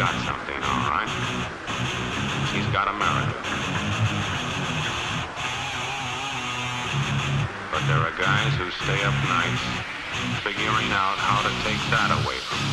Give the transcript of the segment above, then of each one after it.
got something, all right? She's got America. But there are guys who stay up nights figuring out how to take that away from them.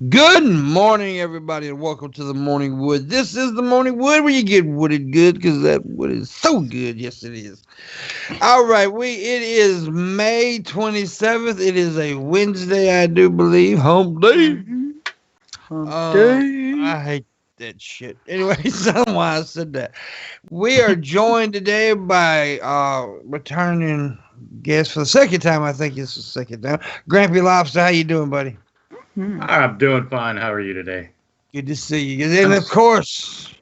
Good morning, everybody, and welcome to the Morning Wood. This is the Morning Wood where you get wooded good because that wood is so good. Yes, it is. All right, it is May 27th. It is a Wednesday, I do believe. Hump day. Hump day. I hate that shit. Anyway, that's why I said that. We are joined today by returning guest for the second time. I think it's the second time. Grampy Lobster, how you doing, buddy? I'm doing fine. How are you today? Good to see you. And of course,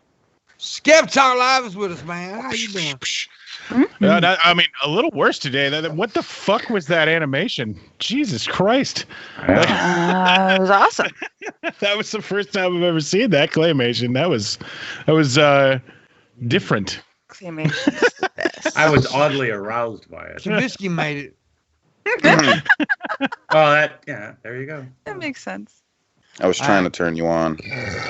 Skeptar Live is with us, man. How you doing? I mean, a little worse today. What the fuck was that animation? Jesus Christ. It was awesome. That was the first time I've ever seen that claymation. That was different. Claymation is the best. I was oddly aroused by it. Shabisky made it. Oh, there you go. That makes sense. I was trying to turn you on.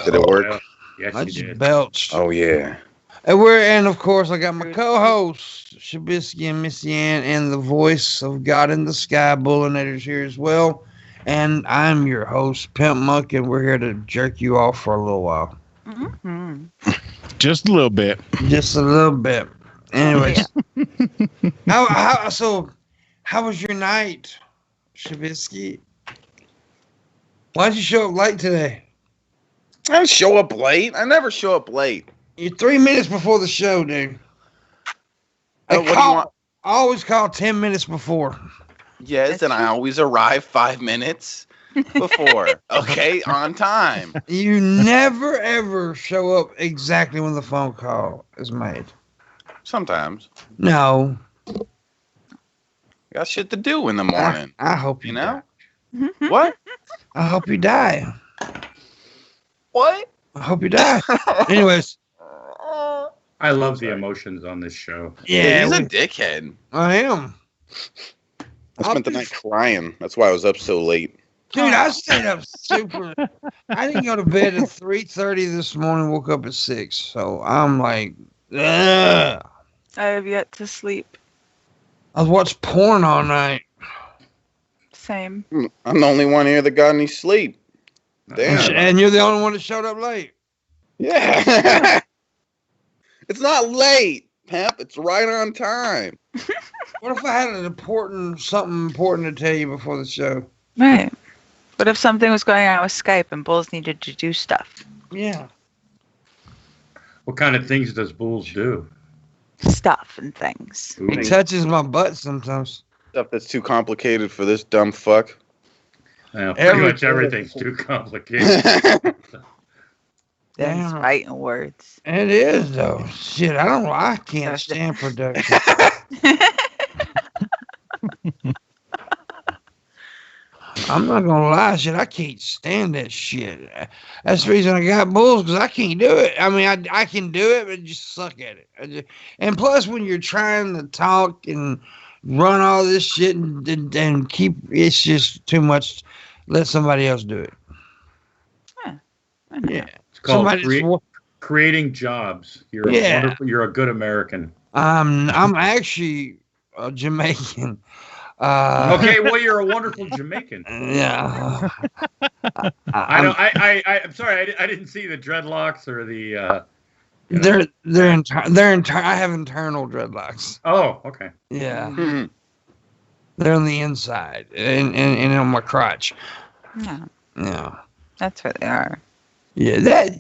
Did it work? Well, yes, I you just did. belched. Oh, yeah. And of course, I got my co-hosts, Shabisky and MissyAnn, and the voice of God in the Sky, Booleanenator's here as well. And I'm your host, Pimpmunk, and we're here to jerk you off for a little while. Mm-hmm. Just a little bit. Just a little bit. Anyways. How was your night, Shabisky? Why'd you show up late today? I didn't show up late. I never show up late. You're 3 minutes before the show, dude. What do you want? I always call 10 minutes before. Yes, and I always arrive 5 minutes before. Okay, on time. You never, ever show up exactly when the phone call is made. Sometimes. No. Got shit to do in the morning. I hope you know? die. What? I hope you die. What? I hope you die. Anyways, I love the emotions on this show. Yeah, he's a dickhead. I am. I spent the night crying. That's why I was up so late. Dude, I stayed up super. I didn't go to bed at 3:30 this morning. Woke up at 6. So I'm like, ugh. I have yet to sleep. I was watching porn all night. Same. I'm the only one here that got any sleep. Damn. And you're the only one that showed up late. Yeah. It's not late, Pep. It's right on time. What if I had something important to tell you before the show? Right. What if something was going on with Skype and Bulls needed to do stuff? Yeah. What kind of things does Bulls do? Stuff and things. He touches my butt sometimes. Stuff that's too complicated for this dumb fuck. Yeah, pretty much everything's too complicated. That's right in words. It is though. Shit, I can't stand production. I'm not gonna lie, shit. I can't stand that shit. That's the reason I got Bulls, because I can't do it. I mean, I can do it, but just suck at it. And plus, when you're trying to talk and run all this shit and keep, it's just too much. Let somebody else do it. Yeah, it's called creating jobs. You're a good American. I'm actually a Jamaican. Okay, well, you're a wonderful Jamaican. Yeah. I'm sorry, I didn't see the dreadlocks or the. I have internal dreadlocks. Oh, okay. Yeah. Mm-hmm. They're on the inside and on my crotch. Yeah. Yeah. That's what they are. Yeah, that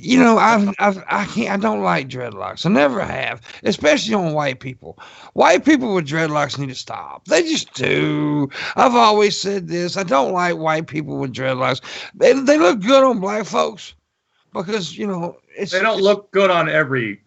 I don't like dreadlocks. I never have, especially on white people. White people with dreadlocks need to stop. They just do. I've always said this. I don't like white people with dreadlocks. They look good on black folks because they don't look good on every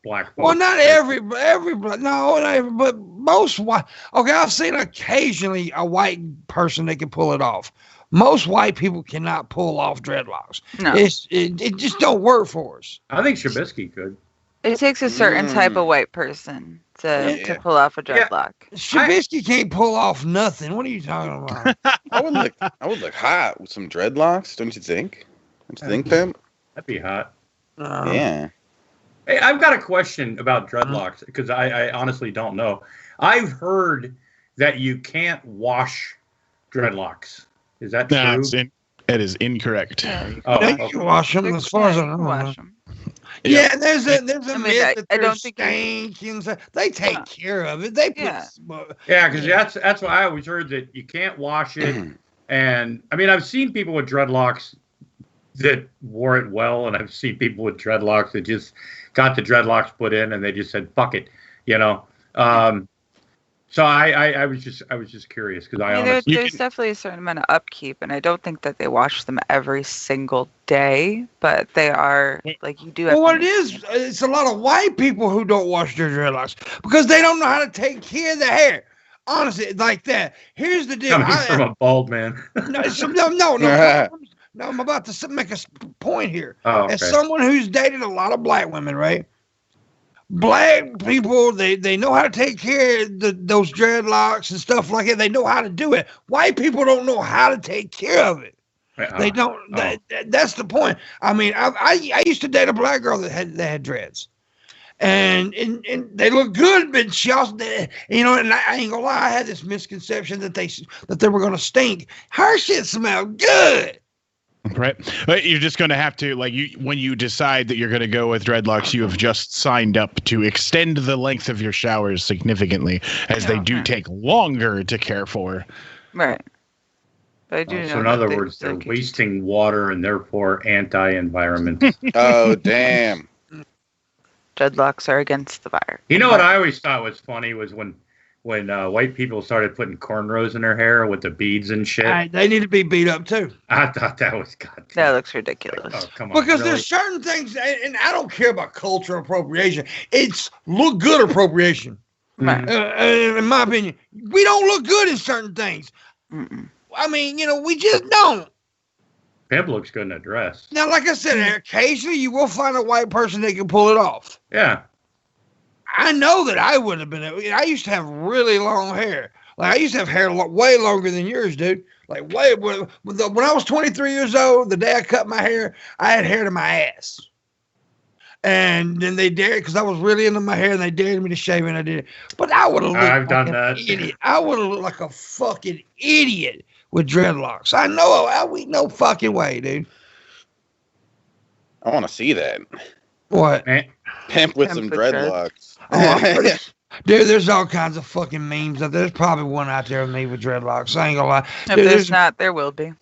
black folk. Well, not every black. No, not every, but most white. Okay, I've seen occasionally a white person that can pull it off. Most white people cannot pull off dreadlocks. No. It just don't work for us. I think Shabisky could. It takes a certain type of white person to pull off a dreadlock. Shabisky can't pull off nothing. What are you talking about? I would look hot with some dreadlocks, don't you think? Don't you think, Pimp? That'd be hot. Yeah. Hey, I've got a question about dreadlocks because I honestly don't know. I've heard that you can't wash dreadlocks. Is that true? It is incorrect. You can wash them as far as I know. Wash them. Yeah, there's a myth that I don't think think they take care of it. They put because that's why I always heard that you can't wash it. And I mean, I've seen people with dreadlocks that wore it well, and I've seen people with dreadlocks that just got the dreadlocks put in and they just said fuck it, So I was just curious because there's definitely a certain amount of upkeep, and I don't think that they wash them every single day, but they are like you do. Have what it is, it's a lot of white people who don't wash their dreadlocks because they don't know how to take care of their hair. Honestly, like that. Here's the deal. Coming from a bald man. No, I'm about to make a point here. Oh, okay. As someone who's dated a lot of black women, right? Black people, they know how to take care of those dreadlocks and stuff like that. They know how to do it. White people don't know how to take care of it. They don't. That's the point. I mean, I used to date a black girl that had dreads, and they look good, but she also, and I ain't gonna lie, I had this misconception that they were gonna stink. Her shit smelled good. Right. But you're just going to have to, when you decide that you're going to go with dreadlocks, you have just signed up to extend the length of your showers significantly, as they do take longer to care for. Right. But I do know so in other words, they're wasting water and therefore anti-environment. Oh, damn. Dreadlocks are against the fire. You know what I always thought was funny was when white people started putting cornrows in their hair with the beads and shit. They need to be beat up too. I thought that was goddamn. That looks ridiculous. Oh, come on. Because there's certain things, and I don't care about cultural appropriation. It's look good appropriation. Right. In my opinion, we don't look good in certain things. Mm-mm. I mean, we just don't. Pimp looks good in a dress. Now, like I said, occasionally you will find a white person that can pull it off. Yeah. I know that I would have been. I used to have really long hair. Like I used to have hair way longer than yours, dude. Like way when I was 23 years old, the day I cut my hair, I had hair to my ass. And then they dared, because I was really into my hair, and they dared me to shave, and I did it. But I would have looked I've done that. idiot. I would have looked like a fucking idiot with dreadlocks. I know. No fucking way, dude. I want to see that. What? Pimp with some dreadlocks. Oh, dude, there's all kinds of fucking memes out there. There's probably one out there of me with dreadlocks. I ain't gonna lie. If Dude, there's not, there will be.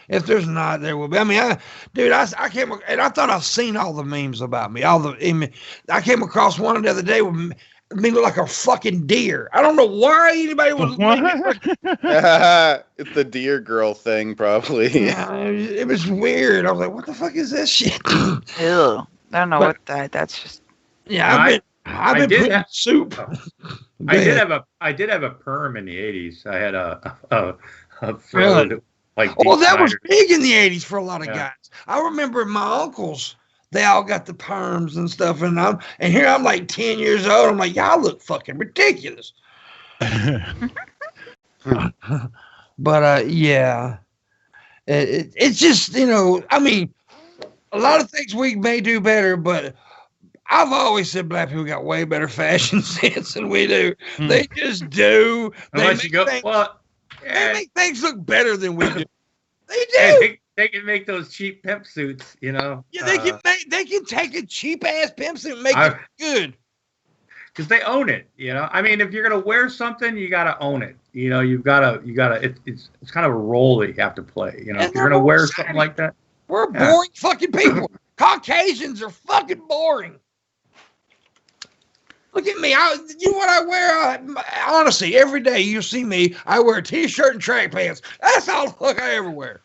If there's not, there will be. I mean, I came, and I thought I've seen all the memes about me. I came across one the other day with me look like a fucking deer. I don't know why anybody was. It's the deer girl thing, probably. Yeah, it was weird. I was like, what the fuck is this shit? Ew. I don't know what that's just. Yeah, I've been putting soup. I did have a perm in the 80s. I had a really? Like that was big in the 80s for a lot of guys. I remember my uncles, they all got the perms and stuff, and here I'm like 10 years old. I'm like, y'all look fucking ridiculous. But yeah, it's just, I mean, a lot of things we may do better, but I've always said black people got way better fashion sense than we do. They just do. Unless you go, they make things look better than we do. They do. They can make those cheap pimp suits, Yeah, they can take a cheap ass pimp suit and make it good. Because they own it, I mean, if you're gonna wear something, you gotta own it. You've gotta. It's kind of a role that you have to play. If you're gonna wear something like that, we're boring fucking people. Caucasians are fucking boring. Look at me. You know what I wear? Honestly, every day you see me, I wear a t-shirt and track pants. That's all the fuck I ever wear.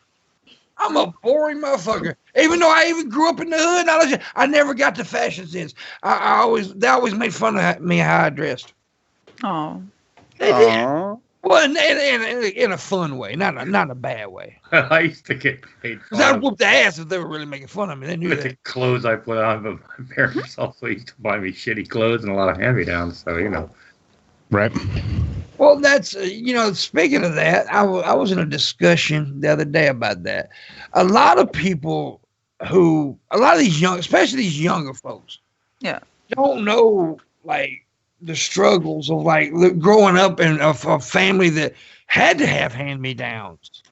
I'm a boring motherfucker. Even though I even grew up in the hood, I never got the fashion sense. They always made fun of me how I dressed. Oh. They did. Well, in a fun way, not a bad way. I used to get paid because I'd whoop the ass if they were really making fun of me. They knew with that. The clothes I put on, but my parents also used to buy me shitty clothes and a lot of hand-me-downs. So right. Well, that's speaking of that, I was in a discussion the other day about that. A lot of these especially these younger folks, don't know like the struggles of like growing up in a family that had to have hand-me-downs,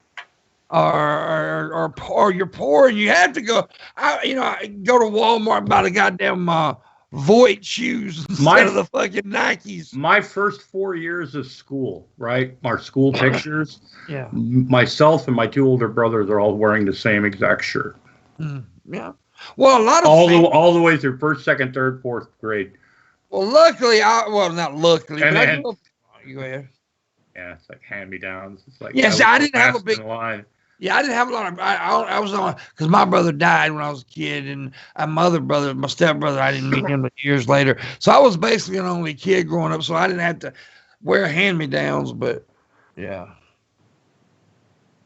or you're poor and you have to go. I go to Walmart and buy the goddamn Void shoes instead of the fucking Nikes. My first 4 years of school, right? Our school pictures. Yeah. Myself and my two older brothers are all wearing the same exact shirt. Yeah. Well, a lot of all the way through first, second, third, fourth grade. Well, luckily, not luckily, and but go ahead. Yeah, it's like hand-me-downs. It's like I didn't have a big line. Yeah, I didn't have a lot of. I was on because my brother died when I was a kid, and my stepbrother, I didn't meet him until years later. So I was basically an only kid growing up, so I didn't have to wear hand-me-downs. But yeah,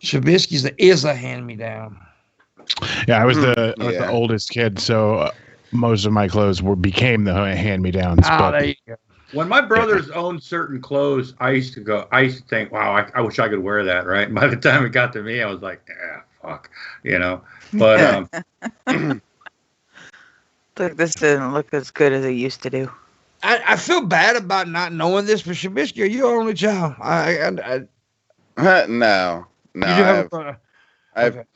Shabisky's is a hand-me-down. Yeah, I was the oldest kid, so most of my clothes became the hand-me-downs. There you go. When my brothers owned certain clothes, I used to think, wow, I wish I could wear that, right? And by the time it got to me, I was like, fuck, But this didn't look as good as it used to do. I feel bad about not knowing this, but Shabisky, are you your only child? No. I have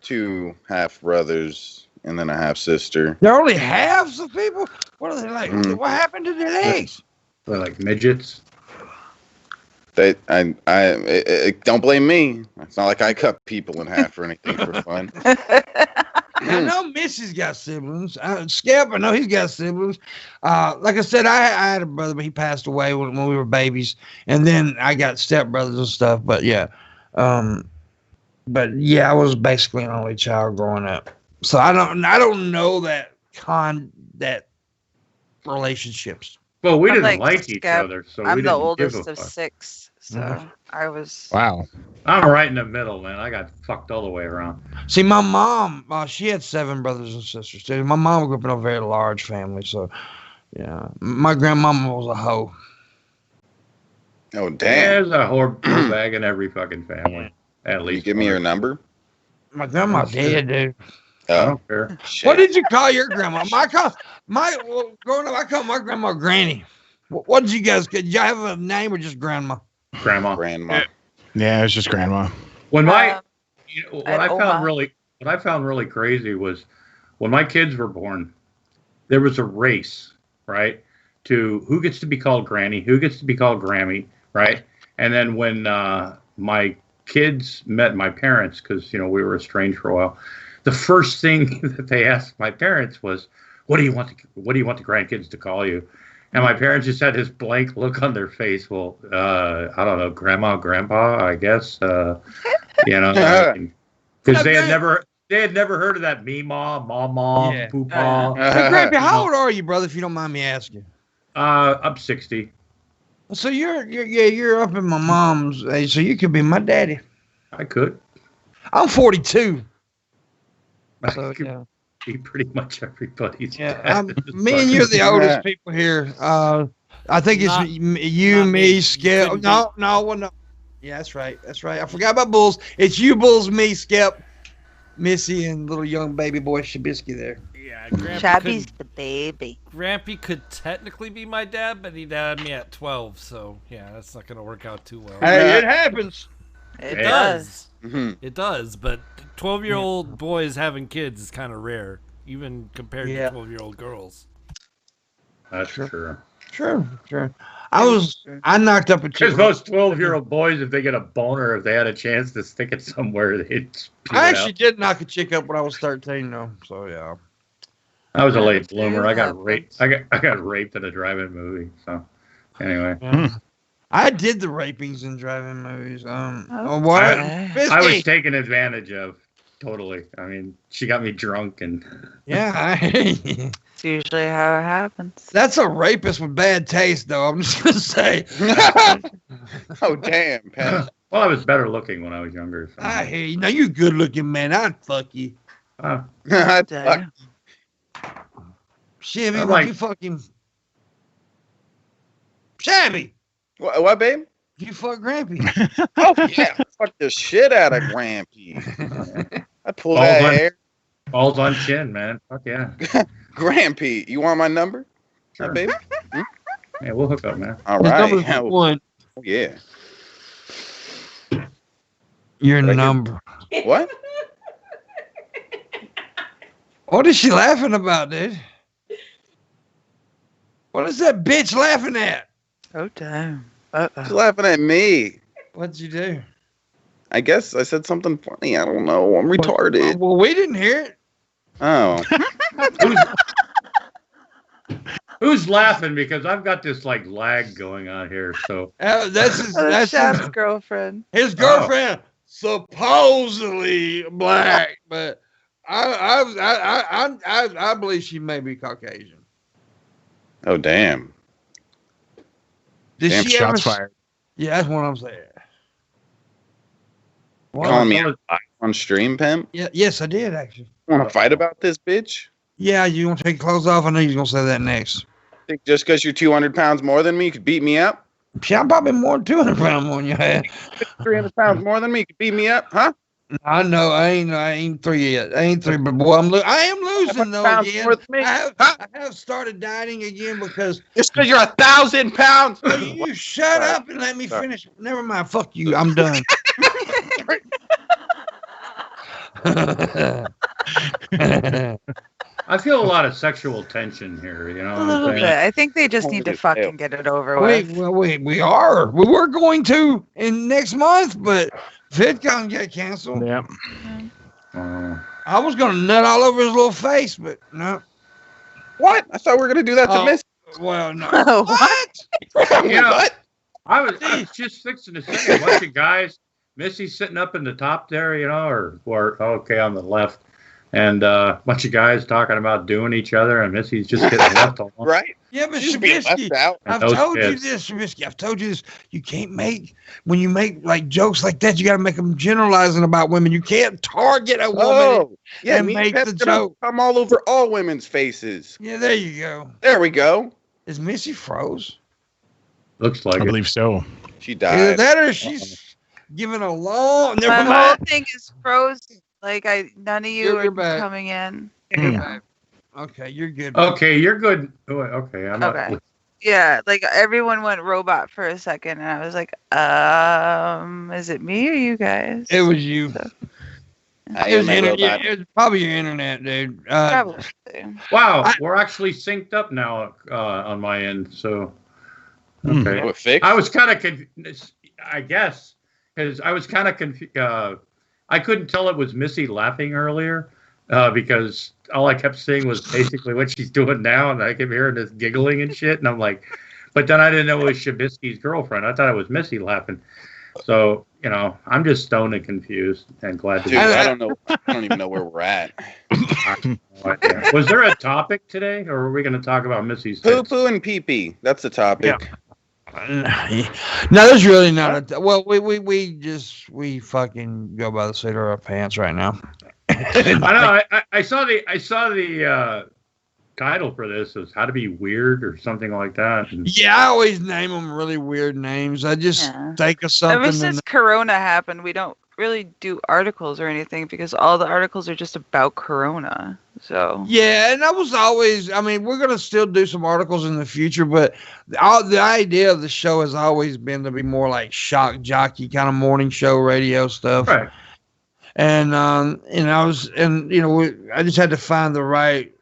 two half brothers and then a half sister. They're only halves of people? What are they like? What happened to their legs? They're like midgets. Don't blame me. It's not like I cut people in half or anything for fun. I know Missy's got siblings. Skip, I know he's got siblings. Like I said, I had a brother, but he passed away when we were babies. And then I got stepbrothers and stuff. But yeah. I was basically an only child growing up. So I don't know that relationships. Well, we didn't like each other, so I'm we the didn't oldest give a of fuck. 6, so I was. Wow. I'm right in the middle, man. I got fucked all the way around. See, my mom, she had 7 brothers and sisters too. My mom grew up in a very large family, so Yeah, my grandmama was a hoe. Oh, damn. There's a whore bag in every fucking family. At Can least. you give me your number? My grandma dead, dude. I don't care. Shit. What did you call your grandma? Growing up, I called my grandma Granny. What did you guys get? Did y'all have a name or just Grandma? Grandma. Yeah, it's just grandma. When what I Oma. found really crazy was when my kids were born, there was a race, right? To who gets to be called Granny, who gets to be called Grammy, right? And then when my kids met my parents, because we were estranged for a while, the first thing that they asked my parents was, "What do you want the grandkids to call you?" And my parents just had this blank look on their face. Well, I don't know, grandma, grandpa, I guess. Because they had never heard of that Meemaw, Mama, Yeah. Poopaw. Hey, Grandpa, how old are you, brother? If you don't mind me asking. I'm 60. So you're up in my mom's age, so you could be my daddy. I could. I'm 42. So I could yeah. be pretty much everybody's Yeah, dad. me and you're the oldest people here. I think it's you, me, Skip. No. Yeah, that's right. I forgot about Bulls. It's you, Bulls, me, Skip, Missy, and little young baby boy Shabisky there. Yeah, Shabby's the baby. Grampy could technically be my dad, but he had me at 12, so yeah, that's not gonna work out too well. Hey, it happens. It It does. does. Mm-hmm. It does, but 12-year-old boys having kids is kind of rare, even compared to 12-year-old girls. That's true. Sure. I knocked up a chick. Because most 12-year-old boys, if they get a boner, if they had a chance to stick it somewhere, they'd spew I it actually out. did knock a chick up when I was 13, though. So yeah. I was a late bloomer. I got happens. raped. I got raped in a drive-in movie. So anyway, I did the rapings in driving movies. Oh, What? okay. I was Bisky. taken advantage of. Totally. I mean, she got me drunk and. Yeah. It's usually how it happens. That's a rapist with bad taste, though. I'm just gonna say. Oh, damn, Pat. Well, I was better looking when I was younger. So. I hear you. Now you good looking man. I'd fuck you. Oh, Damn. Shabby, I'm would like- you fucking Shabby? What, babe? You fuck Grampy. Oh, yeah. Fuck the shit out of Grampy. I pull Balls that on- hair. balls on chin, man. Fuck yeah. Grampy, you want my number? Sure. Huh, babe? Yeah, we'll hook up, man. All His right. number's one. Oh, yeah. Your Like it. number. What? What is she laughing about, dude? What is that bitch laughing at? Oh, damn. She's Uh-oh. laughing at me. What'd you do? I guess I said something funny. I don't know. I'm retarded. Well, we didn't hear it. Oh. Who's laughing? Because I've got this like lag going on here. So That's his, Oh, that's Shab's his, girlfriend. his girlfriend, supposedly black, but I believe she may be Caucasian. Oh, damn. Did Damn, she shots ever? fired. Yeah, that's what I'm saying. Well, Calling me out on stream, pimp? yeah, yes, I did actually. Want to fight about this, bitch? Yeah, you want to take your clothes off? I know you're gonna say that next. Think just because you're 200 pounds more than me, you could beat me up? Yeah, I'm probably more than 200 pounds on your head. 300 pounds more than me, you could beat me up, huh? I know, I ain't three yet. I ain't three, but boy, I am losing though Pounds again. more than me. I have started dieting again because Just because you're 1,000 pounds. you shut Sorry. up and let me Sorry. finish. Never mind, fuck you. I'm done. I feel a lot of sexual tension here. You know A what little I'm bit. saying? I think they just need to fucking get it over Wait, with. well, we are. We were going to in next month, but VidCon got canceled. Yeah. I was gonna nut all over his little face, but no. What? I thought we were going to do that to Oh. Miss. Well, no. What? You know, What? I was just fixing to say a bunch of guys. Missy's sitting up in the top there, you know, or okay on the left, and a bunch of guys talking about doing each other, and Missy's just getting left alone. Right? Yeah, but She's being Shabisky, left out. I've Those told kids. you this, Shabisky. I've told you this. You can't make when you make like jokes like that. You got to make them generalizing about women. You can't target a woman. Oh, yeah, and me make Pep's the gonna joke. come all over all women's faces. Yeah, there you go. There we go. Is Missy froze? Looks like I it. believe so. She Either died. that or she's giving a long. Never My mind. whole thing is frozen. Like none of you You're are back. coming in. Okay, you're good. Okay, you're good. Oh, okay, I'm Okay. not. Yeah, like everyone went robot for a second, and I was like, is it me or you guys? It was you. I It was, am a robot. it was probably your internet, dude. Probably. Wow, we're actually synced up now on my end. So, okay. What, fixed? I was kind of confused, I guess, because I was kind of confused. I couldn't tell it was Missy laughing earlier because all I kept seeing was basically what she's doing now, and I kept hearing this giggling and shit, and I'm like, but then I didn't know it was Shabisky's girlfriend. I thought it was Missy laughing. So, you know, I'm just stoned and confused and glad to Dude, be I don't know. I don't even know where we're at. Was there a topic today, or were we going to talk about Missy's Poo tits? poo and pee pee. That's the topic. No, there's really not. Well, we fucking go by the seat of our pants right now. I know. I saw the title for this is how to be weird or something like that. And Yeah, I always name them really weird names. I just think of something. Ever since Corona happened, we don't really do articles or anything because all the articles are just about Corona. So yeah, and that was always. I mean, we're gonna still do some articles in the future, but the idea of the show has always been to be more like shock jockey kind of morning show radio stuff. right. And I just had to find the right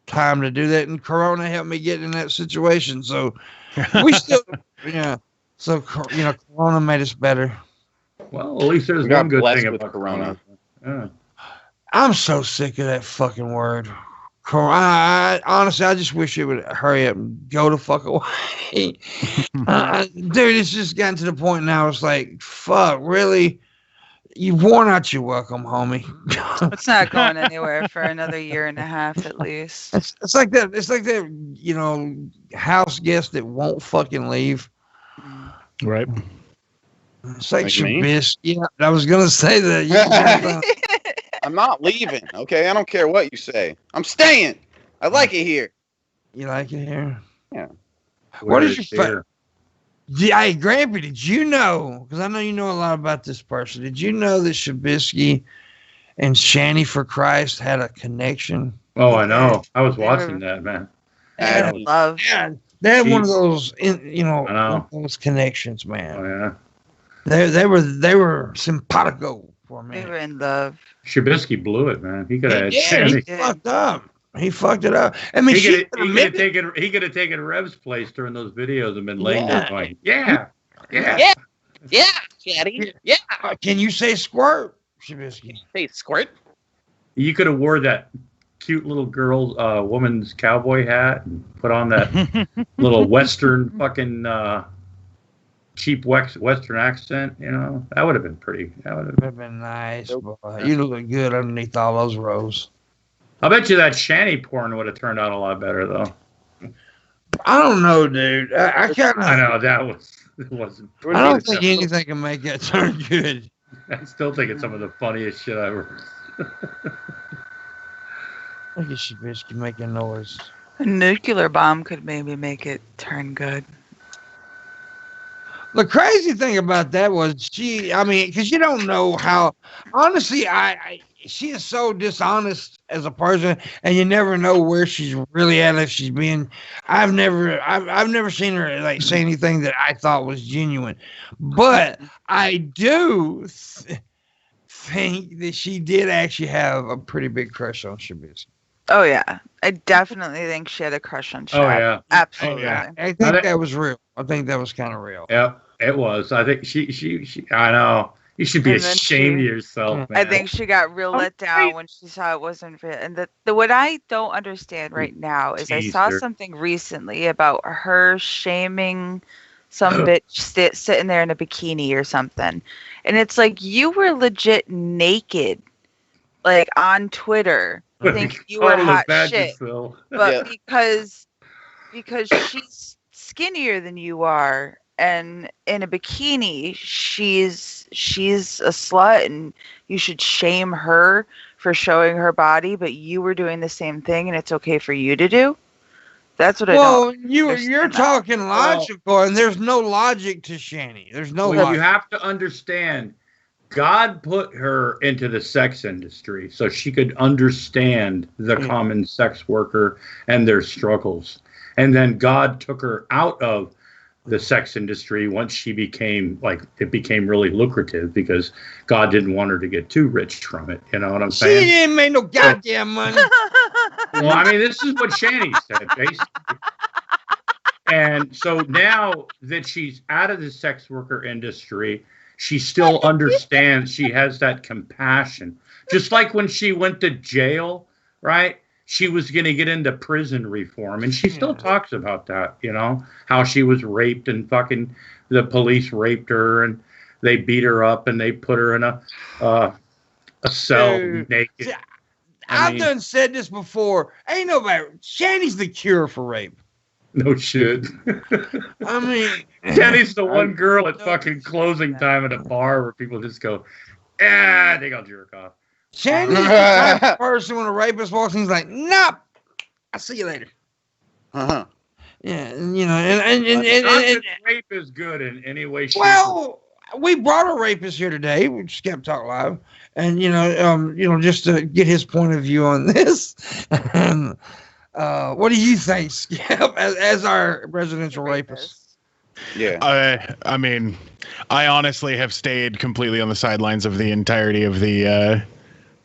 time to do that, and Corona helped me get in that situation. So we still, So Corona made us better. Well, at least there's We got one good blessed thing with about Corona. Yeah. I'm so sick of that fucking word. Corona. Honestly, I just wish it would hurry up and go the fuck away. Dude, it's just gotten to the point now. It's like, fuck, really? You've worn out your welcome, homie. it's not going anywhere for another year and a half at least. It's like that. It's like that, house guest that won't fucking leave. Right. It's like Like me? Shabisky. Yeah, I was gonna say that. I'm not leaving. Okay, I don't care what you say. I'm staying. I like it here. You like it here? Yeah. What is your favorite? Yeah, hey, Grampy, did you know? Because I know you know a lot about this person. Did you know that Shabisky and Shanny for Christ had a connection? Oh, I know. I was watching that, man. I love. Yeah, they had one of Jeez. those, I know. one of those connections, man. Oh yeah. They were simpatico for me. They were in love. Shabisky blew it, man. He could have. Yeah, he fucked up. He fucked it up. I mean, He could have taken Rev's place during those videos and been laying there going, yeah. Daddy. Yeah. Can you say squirt, Shabisky? Hey, squirt. You could have wore that cute little woman's cowboy hat and put on that little Western fucking cheap Western accent. That would have been pretty. That would have been nice. Boy. You look good underneath all those rows. I bet you that Shanny porn would have turned out a lot better, though. I don't know, dude. I know it wasn't. I don't think anything can make that turn good. I still think it's some of the funniest shit I ever. Look at Shabisky making noise. A nuclear bomb could maybe make it turn good. The crazy thing about that was because you don't know how. Honestly, she is so dishonest as a person, and you never know where she's really at. If she's being, I've never seen her say anything that I thought was genuine, but I do think that she did actually have a pretty big crush on Shabisky. Oh yeah, I definitely think she had a crush on Shab. Oh yeah, absolutely. Oh, yeah. I think that was real. I think that was kind of real. Yeah, it was. I think she. I know. You should be ashamed of yourself, man. I think she got real let down when she saw it wasn't real. And what I don't understand right now is I saw something recently about her shaming some bitch sitting there in a bikini or something. And it's like, you were legit naked, on Twitter. I think you were hot shit. But because she's skinnier than you are, and in a bikini, she's a slut, and you should shame her for showing her body, but you were doing the same thing, and it's okay for you to do. That's what I Well, don't. you're talking logical, and there's no logic to Shani. There's no logic. You have to understand, God put her into the sex industry so she could understand the common sex worker and their struggles. And then God took her out of the sex industry once she became it became really lucrative because God didn't want her to get too rich from it. You know what I'm saying? She didn't make no goddamn money. Well, I mean, this is what Shani said, basically. And so now that she's out of the sex worker industry, she still understands. She has that compassion. Just like when she went to jail, right? She was going to get into prison reform, and she still talks about that, you know, how she was raped and fucking the police raped her and they beat her up and they put her in a cell naked. See, I've done said this before. Ain't nobody. Shani's the cure for rape. No shit. I mean, Shani's the one girl at fucking closing time at a bar where people just go, I think I'll jerk off. Shani's the type of person when a rapist walks in, he's like, nope, I'll see you later. Uh-huh. Yeah, you know, and rape is good in any way, shape. Well, we brought a rapist here today. We just kept talk live, and you know, just to get his point of view on this. And what do you think, Skip, as our residential rapist? Yeah. I mean, I honestly have stayed completely on the sidelines of the entirety of the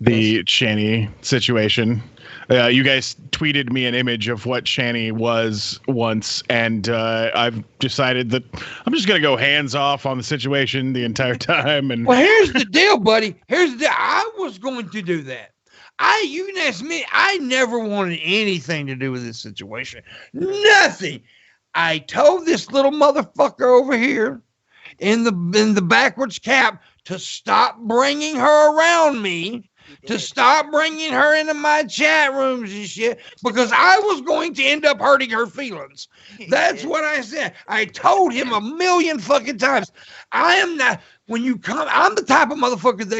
Shani situation. You guys tweeted me an image of what Shani was once, and I've decided that I'm just going to go hands off on the situation the entire time. And well, here's the deal, buddy. Here's the deal. I was going to do that. You can ask me. I never wanted anything to do with this situation. Nothing. I told this little motherfucker over here in the backwards cap to stop bringing her around me. To stop bringing her into my chat rooms and shit, because I was going to end up hurting her feelings. That's what I said. I told him a million fucking times. I am not, when you come, I'm the type of motherfucker that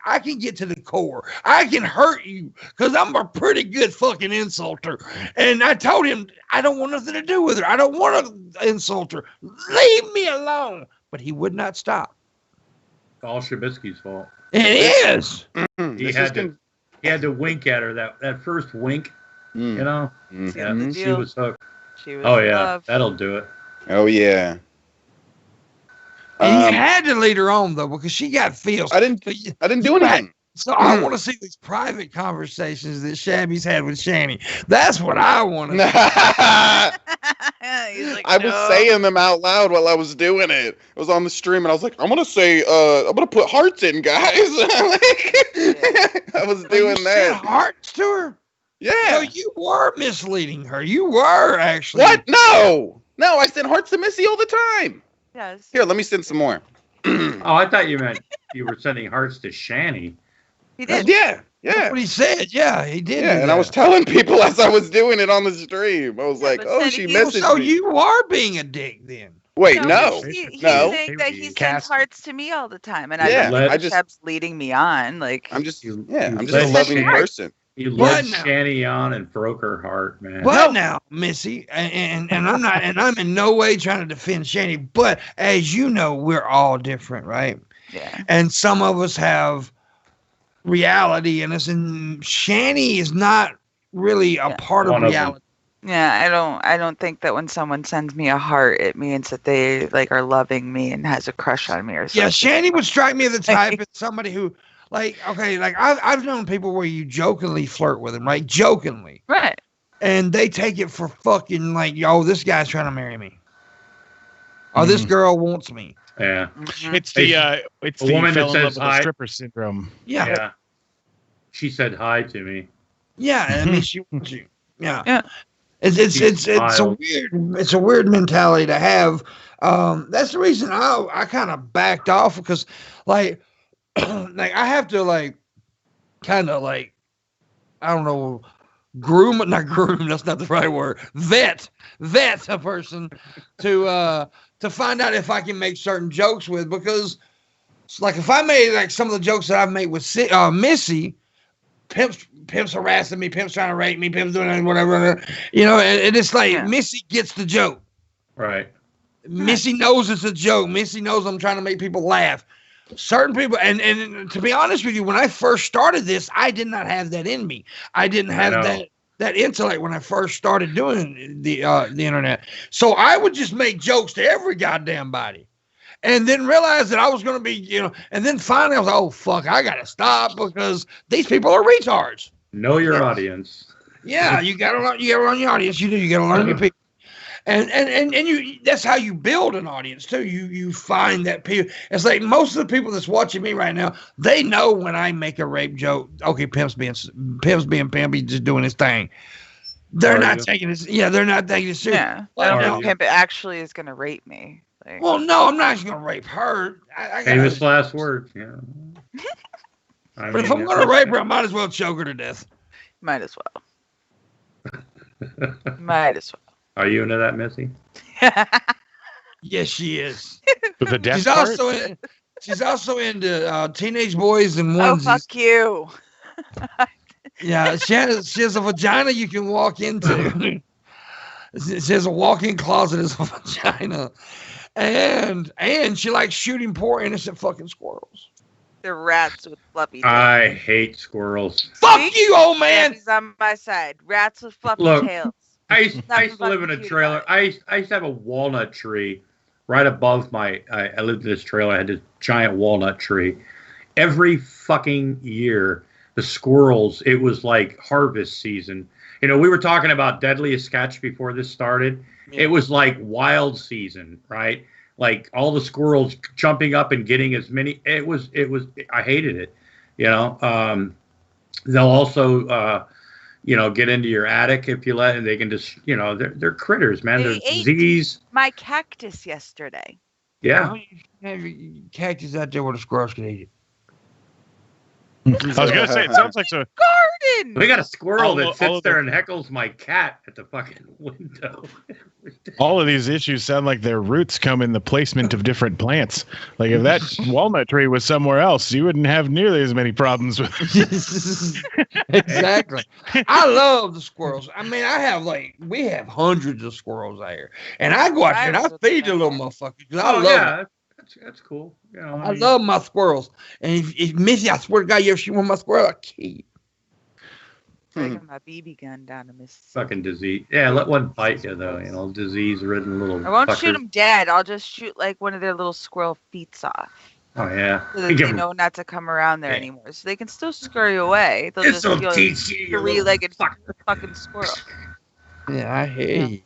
I can get to the core. I can hurt you because I'm a pretty good fucking insulter. And I told him, I don't want nothing to do with her. I don't want to insult her. Leave me alone. But he would not stop. It's all Shabisky's fault. It is. He had to wink at her. That first wink, you know. Yeah, she was hooked. Love. That'll do it. Oh yeah. And you had to lead her on though, because she got feels. I didn't do anything. So I want to see these private conversations that Shabby's had with Shani. That's what I want to see. I was saying them out loud while I was doing it. I was on the stream and I was like, I'm gonna put hearts in, guys. I was doing that. Hearts to her? Yeah. So you were misleading her. You were actually. What? No, I send hearts to Missy all the time. Yes. Here, let me send some more. Oh, I thought you meant you were sending hearts to Shani. He did. Yeah. That's what he said. Yeah, he did. Yeah, and I was telling people as I was doing it on the stream. I was like, oh, she messaged me. So you are being a dick then. Wait, no. He's saying that he sends hearts to me all the time, and I kept leading me on. Like I'm just a loving person. You led Shani on and broke her heart, man. But now, Missy, and I'm not, and I'm in no way trying to defend Shani, but as you know, we're all different, right? Yeah. And some of us have reality in us, and Shani is not really a part of reality. Yeah, I don't think that when someone sends me a heart, it means that they are loving me and has a crush on me or something. Yeah, Shani would strike me as the type of somebody who, I've known people where you jokingly flirt with them, right? Jokingly. Right. And they take it for fucking this guy's trying to marry me. Oh, this girl wants me. Yeah. Mm-hmm. It's the woman that fell in says love with hi. a stripper syndrome. Yeah. She said hi to me. Yeah, I mean she wants you. Yeah. Yeah. It's a weird mentality to have. That's the reason I kind of backed off, because I have to I don't know, not groom, that's not the right word. Vet a person to find out if I can make certain jokes with, because if I made some of the jokes that I've made with Missy, Pimp's harassing me, Pimp's trying to rape me, Pimp's doing whatever, you know, and it's like Missy gets the joke. Right. Missy knows it's a joke. Missy knows I'm trying to make people laugh. Certain people, and to be honest with you, when I first started this, I did not have that in me. I didn't have that intellect when I first started doing the internet. So I would just make jokes to every goddamn body. And then realize that I was going to be, you know, and then finally I was like, oh, fuck, I got to stop because these people are retards. Know your audience. Yeah, you got to learn your audience. You do. You got to learn your people. And you, that's how you build an audience too. You find that people, it's like most of the people that's watching me right now, they know when I make a rape joke, okay, pimp's being pimp, he's just doing his thing. They're not taking this. Yeah, they're not taking it serious. Yeah, I don't know pimp actually is going to rape me. Like, well, no, I'm not going to rape her. Famous last words. Yeah. But if I'm going to rape her, I might as well choke her to death. Might as well. Might as well. Are you into that, Missy? Yes, she is. With the death she's also into teenage boys and onesies. Oh, fuck you. Yeah, she has a vagina you can walk into. She has a walk-in closet as a vagina. And she likes shooting poor innocent fucking squirrels. The rats with fluffy tails. I hate squirrels. Fuck you, old man! He's on my side. Rats with fluffy tails. I used to live in a trailer. I used to have a walnut tree right above I lived in this trailer. I had this giant walnut tree. Every fucking year, the squirrels, it was like harvest season. You know, we were talking about Deadliest Catch before this started. Yeah. It was like wild season, right? Like all the squirrels jumping up and getting as many. It was, I hated it. You know, they'll also, you know, get into your attic if you let, and they can just, you know, they're critters, man. They're disease. My cactus yesterday. Yeah. Have your cactus out there where the squirrels can eat it. I was gonna say it sounds like a garden. We got a squirrel that sits there and heckles my cat at the fucking window. All of these issues sound like their roots come in the placement of different plants. Like if that walnut tree was somewhere else, you wouldn't have nearly as many problems with it. Exactly. I love the squirrels. I mean, we have hundreds of squirrels out here, and I go out there and I feed the little motherfuckers. I love them. That's cool. You know, I love my squirrels. And if Missy, I swear to God, you ever see one of my squirrels, I keep. Taking my BB gun down to Miss. Fucking disease. Yeah, let one bite you though. You know, disease-ridden little. I won't shoot them dead. I'll just shoot like one of their little squirrel feet off. Oh yeah. So that they know not to come around there anymore. So they can still scurry away. They'll just feel like three-legged fucking squirrel. Yeah, I hear you.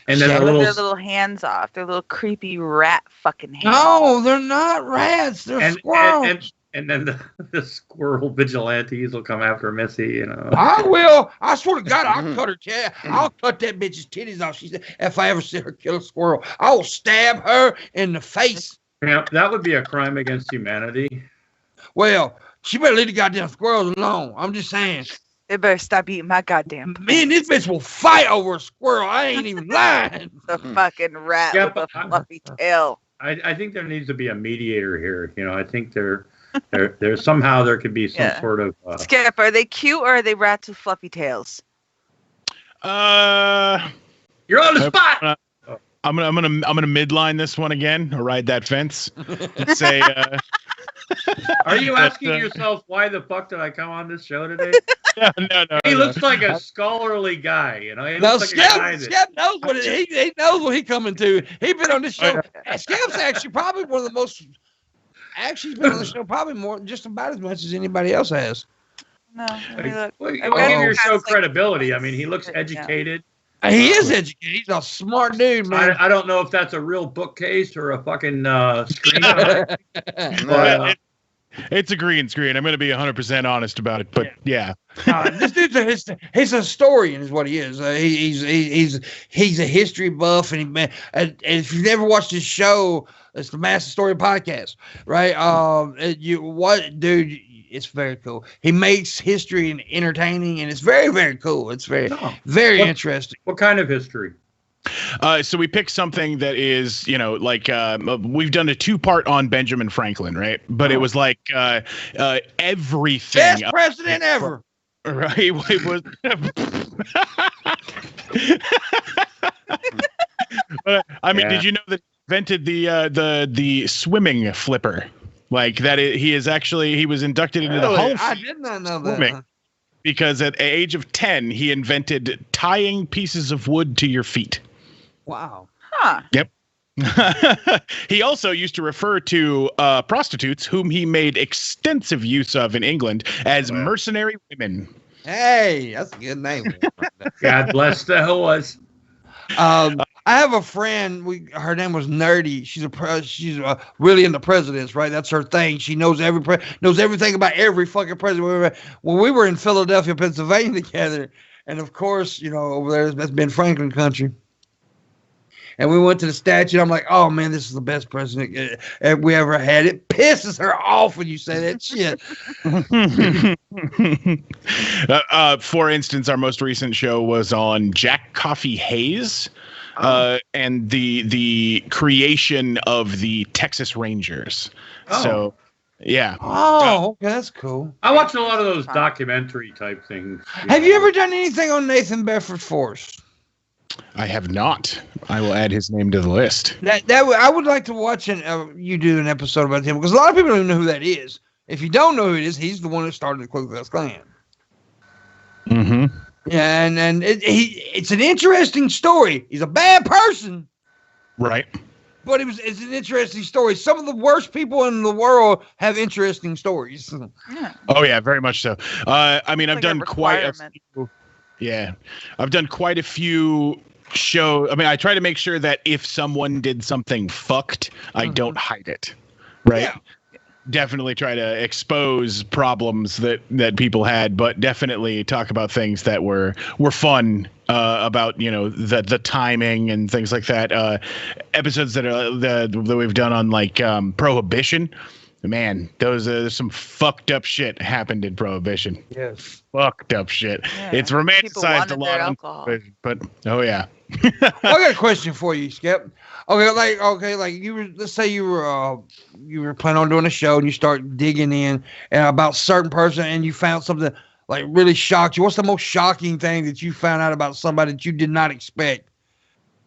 And then their little hands off. Their little creepy rat fucking hands. No, they're not rats. They're squirrels. And then the squirrel vigilantes will come after Missy, you know. I will. I swear to God, I'll cut her cat. I'll cut that bitch's titties off. She said, if I ever see her kill a squirrel, I will stab her in the face. Yeah, that would be a crime against humanity. Well, she better leave the goddamn squirrels alone. I'm just saying. They better stop eating my goddamn plants. Me and this bitch will fight over a squirrel. I ain't even lying. The fucking rat with a fluffy tail. I think there needs to be a mediator here. You know, I think there's somehow there could be some sort of. Skip, are they cute or are they rats with fluffy tails? You're on the spot. I'm gonna midline this one again or ride that fence. And say. Are you asking yourself why the fuck did I come on this show today? No. He looks like a scholarly guy, you know. Skip knows what he knows what he's coming to. He's been on this show. Skip's actually probably one of the most. Actually, he's been on the show probably more, just about as much as anybody else has. No, I'll give your show credibility. I mean, he looks educated. He is educated. He's a smart dude, man. I don't know if that's a real bookcase or a fucking screen. But, it's a green screen. I'm going to be 100% honest about it, but yeah. This dude's he's a historian, is what he is. He's a history buff, and if you've never watched his show, it's the Master Story Podcast, right? Dude. It's very cool. He makes history and entertaining, and it's very, very cool. It's very interesting. What kind of history? So we picked something that is, you know, like we've done a 2-part on Benjamin Franklin, right? But it was like everything. Best president ever. Right? It was. I mean, did you know that he invented the swimming flipper? Like that, he was inducted into the Hall of Fame. I did not know that. Because at the age of 10, he invented tying pieces of wood to your feet. Wow. Huh. Yep. He also used to refer to prostitutes, whom he made extensive use of in England, as mercenary women. Hey, that's a good name. God bless the whores. I have a friend. Her name was Nerdy. She's really into presidents, right? That's her thing. She knows everything about every fucking president. When we were in Philadelphia, Pennsylvania together, and of course, over there, that's Ben Franklin country. And we went to the statue. I'm like, oh man, this is the best president we ever had. It pisses her off when you say that shit. For instance, our most recent show was on Jack Coffee Hayes. And the creation of the Texas Rangers. Oh. So, yeah. Oh, okay, that's cool. I watch a lot of those documentary type things. Have you ever done anything on Nathan Bedford Forrest? I have not. I will add his name to the list. I would like to watch you do an episode about him, because a lot of people don't even know who that is. If you don't know who it is, he's the one who started the Ku Klux Klan. Mm-hmm. Yeah, and it's an interesting story. He's a bad person, right? But it's an interesting story. Some of the worst people in the world have interesting stories. Yeah. Oh yeah, very much so. I mean, I've done quite a few. Yeah, I've done quite a few shows. I mean, I try to make sure that if someone did something fucked, I don't hide it. Right. Yeah. Definitely try to expose problems that people had, but definitely talk about things that were fun, about the timing and things like that. Episodes that we've done on like Prohibition. Man, there's some fucked up shit happened in Prohibition. Yes, fucked up shit. Yeah. It's romanticized a lot, but oh yeah. I got a question for you, Skip. Like let's say you were planning on doing a show and you start digging in about a certain person and you found something like really shocked you. What's the most shocking thing that you found out about somebody that you did not expect?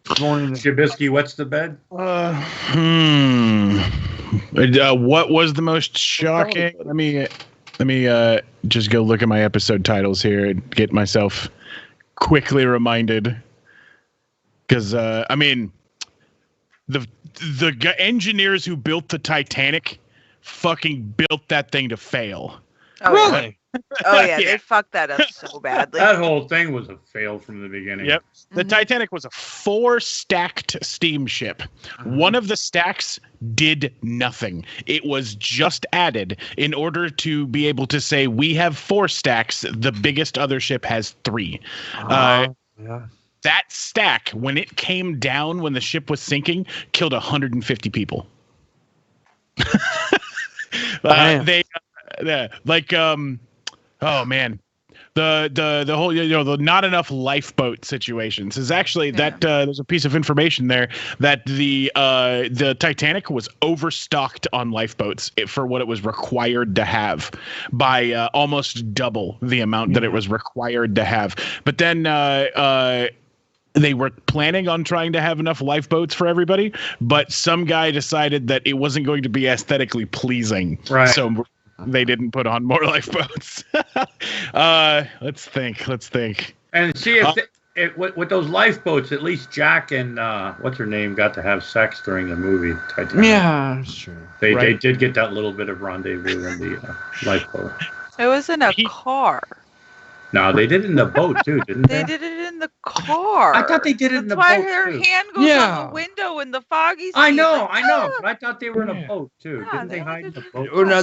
Shabisky, what's the bed? What was the most shocking? Let me just go look at my episode titles here and get myself quickly reminded. Because I mean, the engineers who built the Titanic fucking built that thing to fail. Oh, really? Oh yeah, they fucked that up so badly. That whole thing was a fail from the beginning. Yep. The Titanic was a 4-stacked steamship. One of the stacks did nothing. It was just added in order to be able to say we have 4 stacks. The biggest other ship has 3. Yeah. That stack, when it came down when the ship was sinking, killed 150 people. Oh man, the whole the not enough lifeboat situations is actually that there's a piece of information there that the Titanic was overstocked on lifeboats for what it was required to have by almost double the amount that it was required to have. But then they were planning on trying to have enough lifeboats for everybody, but some guy decided that it wasn't going to be aesthetically pleasing. Right. So they didn't put on more lifeboats. Let's think. And see if with those lifeboats, at least Jack and what's her name got to have sex during the movie Titanic. Yeah, that's true. They did get that little bit of rendezvous in the lifeboat. It was in a car. No, they did it in the boat too, didn't they? They did it in the car. I thought they did it in the boat. That's why her hand goes out the window in the foggy sea. I know. But I thought they were in a boat too. Didn't they hide in the boat? Oh no,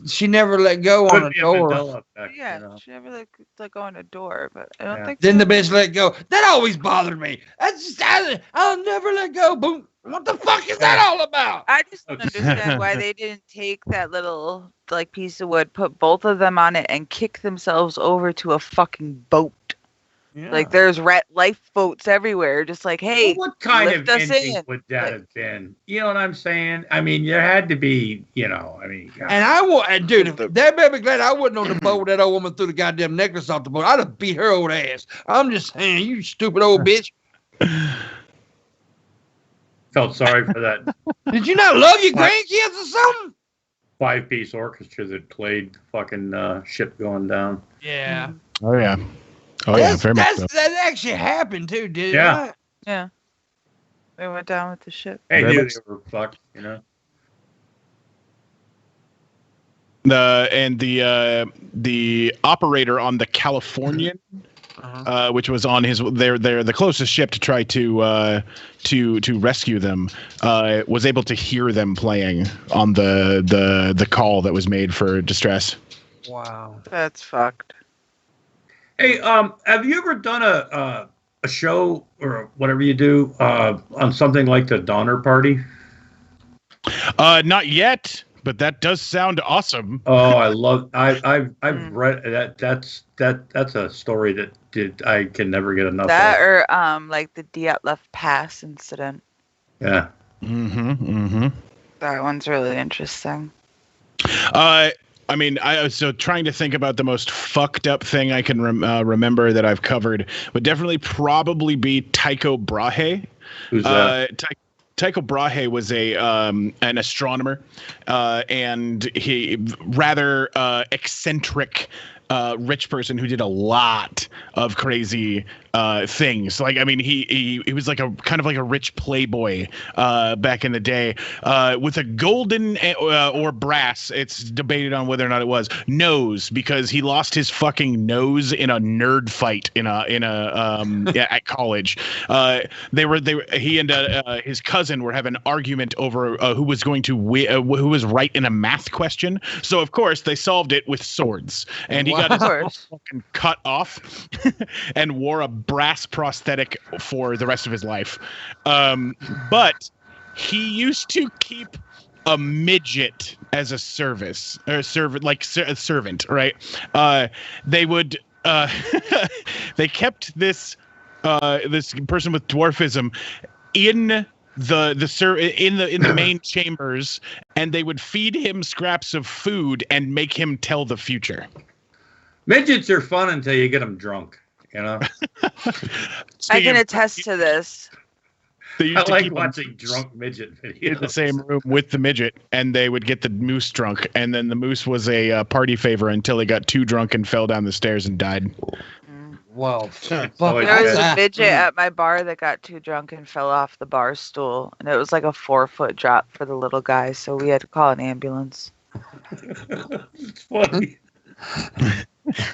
she never let go on a door. She never let go on a door, but I don't think. Then the bitch let go. That always bothered me. That's just I'll never let go. Boom. What the fuck is that all about? I just don't understand why they didn't take that little piece of wood, put both of them on it, and kick themselves over to a fucking boat. Yeah. Like there's lifeboats everywhere, just like, hey, well, what kind of lift us ending in. would that have been? You know what I'm saying? I mean, there had to be, God. And I will, and dude, that made me glad I wasn't on the boat with that old woman threw the goddamn necklace off the boat. I'd have beat her old ass. I'm just saying, you stupid old bitch. Felt sorry for that. Did you not love your grandkids or something? 5-piece orchestra that played fucking ship going down. Yeah. Oh yeah. Oh yeah. Very much so. That actually happened too, did it? Yeah. Not? Yeah. They went down with the ship. They Very knew much they were fucked, The operator on the Californian, which was on the closest ship to try to rescue them, was able to hear them playing on the call that was made for distress. Wow. That's fucked. Hey, have you ever done a show or whatever you do on something like the Donner Party? Not yet, but that does sound awesome. Oh, I've read that. That's a story that I can never get enough That of. or like the Dietlef Pass incident. Yeah. That one's really interesting. I mean, I was so trying to think about the most fucked up thing I can remember that I've covered would definitely probably be Tycho Brahe. Who's that? Tycho Brahe was an astronomer, and he rather eccentric rich person who did a lot of crazy things. Like, I mean, he was like a kind of like a rich playboy back in the day, with a golden or brass. It's debated on whether or not it was nose, because he lost his fucking nose in a nerd fight at college. He and his cousin were having an argument over who was going to who was right in a math question. So of course they solved it with swords, and he got his whole fucking cut off and wore a brass prosthetic for the rest of his life. But he used to keep a midget as a servant, right? They would they kept this person with dwarfism in the main chambers, and they would feed him scraps of food and make him tell the future. Midgets are fun until you get them drunk, I can attest to this. They I used to like keep watching drunk midget videos. in the same room with the midget, and they would get the moose drunk, and then the moose was a party favor until he got too drunk and fell down the stairs and died. Well, There was a midget at my bar that got too drunk and fell off the bar stool, and it was like a 4-foot drop for the little guy, so we had to call an ambulance. It's funny.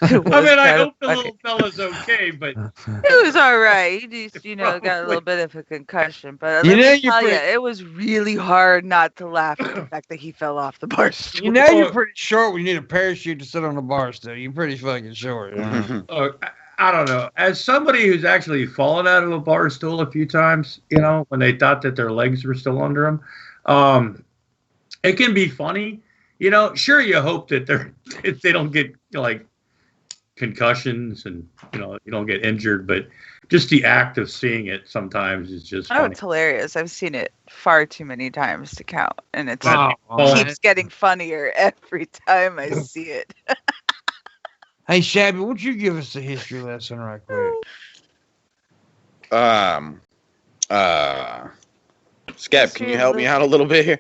I hope the little fella's okay, but it was all right. He just, got a little bit of a concussion. But let me tell you, it was really hard not to laugh at the fact that he fell off the bar stool. You're pretty short when you need a parachute to sit on the bar stool. You're pretty fucking short. I don't know. As somebody who's actually fallen out of a bar stool a few times, when they thought that their legs were still under them, it can be funny. Sure, you hope that they don't get like concussions and you don't get injured, but just the act of seeing it sometimes is just funny. It's hilarious. I've seen it far too many times to count, and it keeps getting funnier every time I see it. Hey, Shabby, won't you give us a history lesson right quick? Scab, can you help me out a little bit here?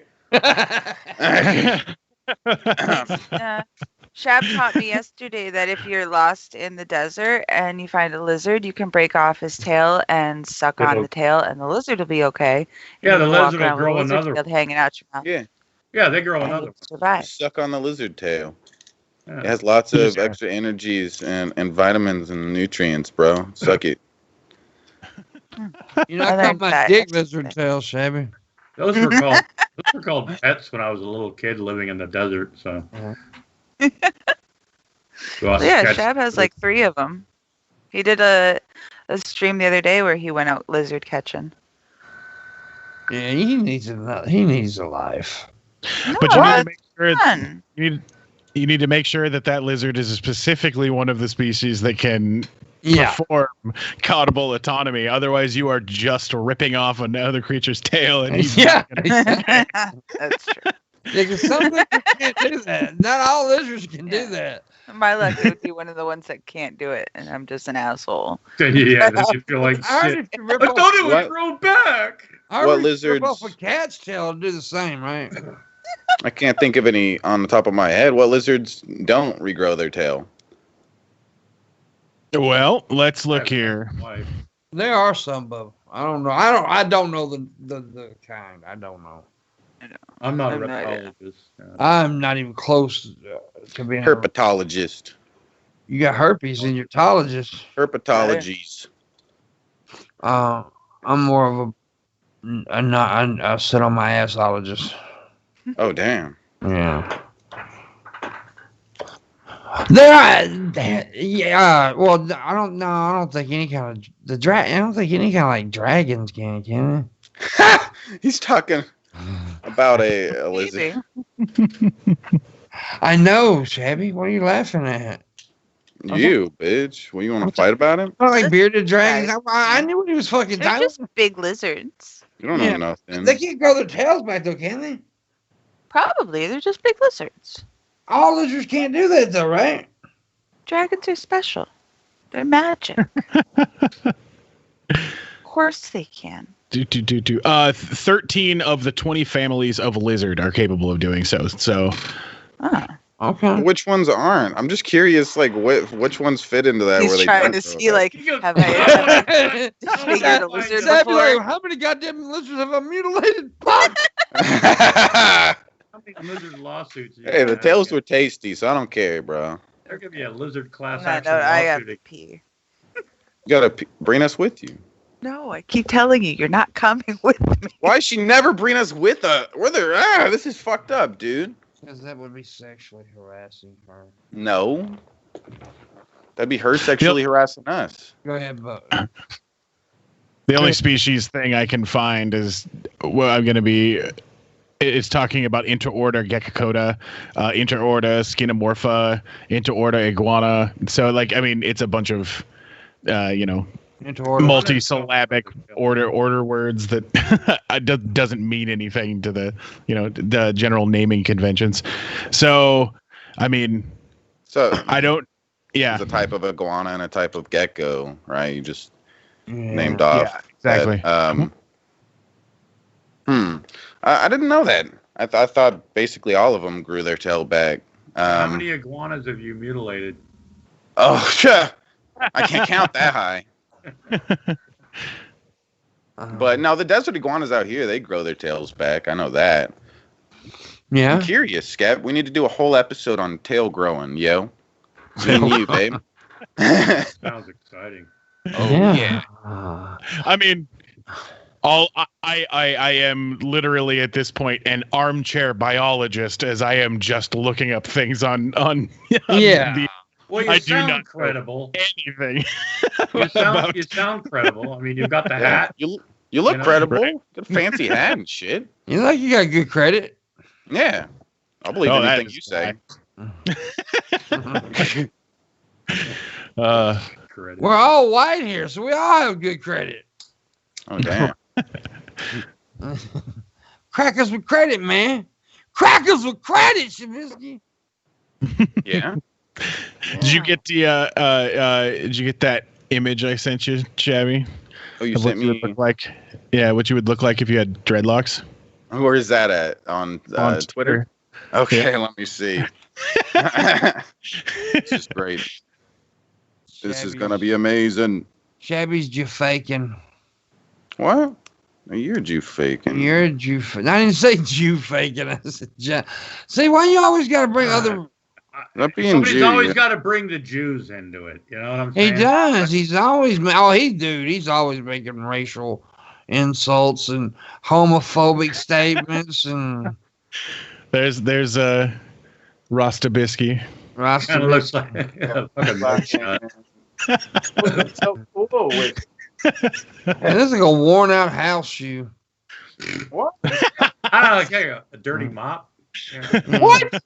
Shab taught me yesterday that if you're lost in the desert and you find a lizard, you can break off his tail and suck on the tail, and the lizard will be okay. Yeah, the lizard will grow another one. Hanging out your mouth. Yeah, they grow another one. Survive. Suck on the lizard tail. Yeah. It has lots of extra energies and vitamins and nutrients, bro. Suck it. I got my dick lizard tail, Shabby. Those were called pets when I was a little kid living in the desert. So, Shab has like 3 of them. He did a stream the other day where he went out lizard catching. Yeah, he needs a life. But you need to make sure you need to make sure that lizard is specifically one of the species that can perform countable autonomy. Otherwise, you are just ripping off another creature's tail. And he's That's true. Yeah, because some lizards can't do that. Not all lizards can do that. My luck, it would be one of the ones that can't do it, and I'm just an asshole. Yeah, then you feel like I shit. thought it would grow back. What lizards? Rip off a cat's tail and do the same, right? I can't think of any on the top of my head. What lizards don't regrow their tail? Well, let's look here. There are some, but I don't know. I don't know the kind. I don't know. I'm not a reptologist. I'm not even close to being herpetologist. You got herpes in your tologist. Herpetologies. I'm more of a sit on my assologist. Oh damn. Yeah. There are, yeah. Well, I don't know. I don't think any kind of I don't think any kind of like dragons can they? He's talking about a lizard. I know, Shabby. What are you laughing at? You bitch. What, you want to fight about him? I like bearded dragons. I knew what he was fucking They're talking. just big lizards. You don't know nothing. They can't grow their tails back though, can they? Probably. They're just big lizards. All lizards can't do that though, right? Dragons are special. They're magic. Of course they can. 13 of the 20 families of lizard are capable of doing so. So, okay. Which ones aren't? I'm just curious, like which ones fit into that? He's where trying they to see, like, have I disfigured a lizard before? How many goddamn lizards have I mutilated? Fuck! How many lizard lawsuits? Hey, the tails were tasty, so I don't care, bro. There could be a lizard class I action got to lawsuit. pee. You gotta bring us with you. No, I keep telling you, you're not coming with me. Why she never bring us with her? This is fucked up, dude. Because that would be sexually harassing her. No. That'd be her sexually harassing us. Go ahead, Bo. The only species thing I can find is I'm going to be. It's talking about interorder Geckocoda, interorder Scinomorpha, interorder Iguana. So, like, I mean, it's a bunch of, multi-syllabic order words that doesn't mean anything to the general naming conventions. So, I mean, I don't. Yeah, it's a type of iguana and a type of gecko, right? You just named off. Yeah, exactly. I didn't know that. I thought basically all of them grew their tail back. How many iguanas have you mutilated? Oh, yeah. I can't count that high. But no, the desert iguanas out here, they grow their tails back. I know that. Yeah. I'm curious, Scat. We need to do a whole episode on tail growing, yo. Me and you, babe. Sounds exciting. Oh, yeah. I mean, I am literally at this point an armchair biologist, as I am just looking up things on yeah. Well, you sound credible. Anything. You sound credible. I mean, you've got the hat. You look credible. Right. Good fancy hat and shit. You like you got good credit. Yeah. I'll believe anything you say. We're all white here, so we all have good credit. Oh, damn. Crack us with credit, man. Crack us with credit, Shabisky. Yeah. Did you get did you get that image I sent you, Shabby? Oh, you sent me. Look like, what you would look like if you had dreadlocks. Where is that at? On Twitter? Okay, let me see. This is great. This is gonna be amazing. Shabby's Jew faking. What? No, you're Jew faking. You're a Jew. I didn't say Jew faking. I said See, why you always got to bring other? Somebody's always got to bring the Jews into it. You know what I'm saying? He does. He's always. Oh, He's always making racial insults and homophobic statements and. There's Rostabisky. Kind of looks like a fucking mugshot. So cool. This is like a worn out house shoe. What? I don't know, like a dirty mop. What?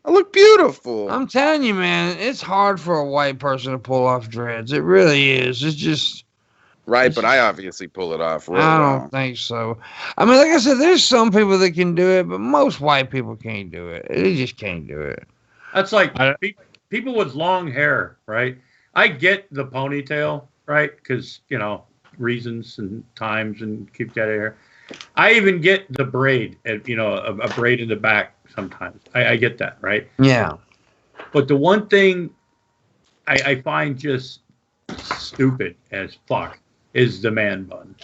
I look beautiful. I'm telling you, man, it's hard for a white person to pull off dreads. It really is. It's just right, but I obviously pull it off real I well. don't think so. I mean, like I said, there's some people that can do it, but most white people can't do it. They just can't do it. That's like people with long hair, right? I get the ponytail, right? Because, you know, reasons and times and keep that hair. I even get the braid, you know, a braid in the back sometimes. I get that, right? Yeah. But the one thing I find just stupid as fuck is the man bun.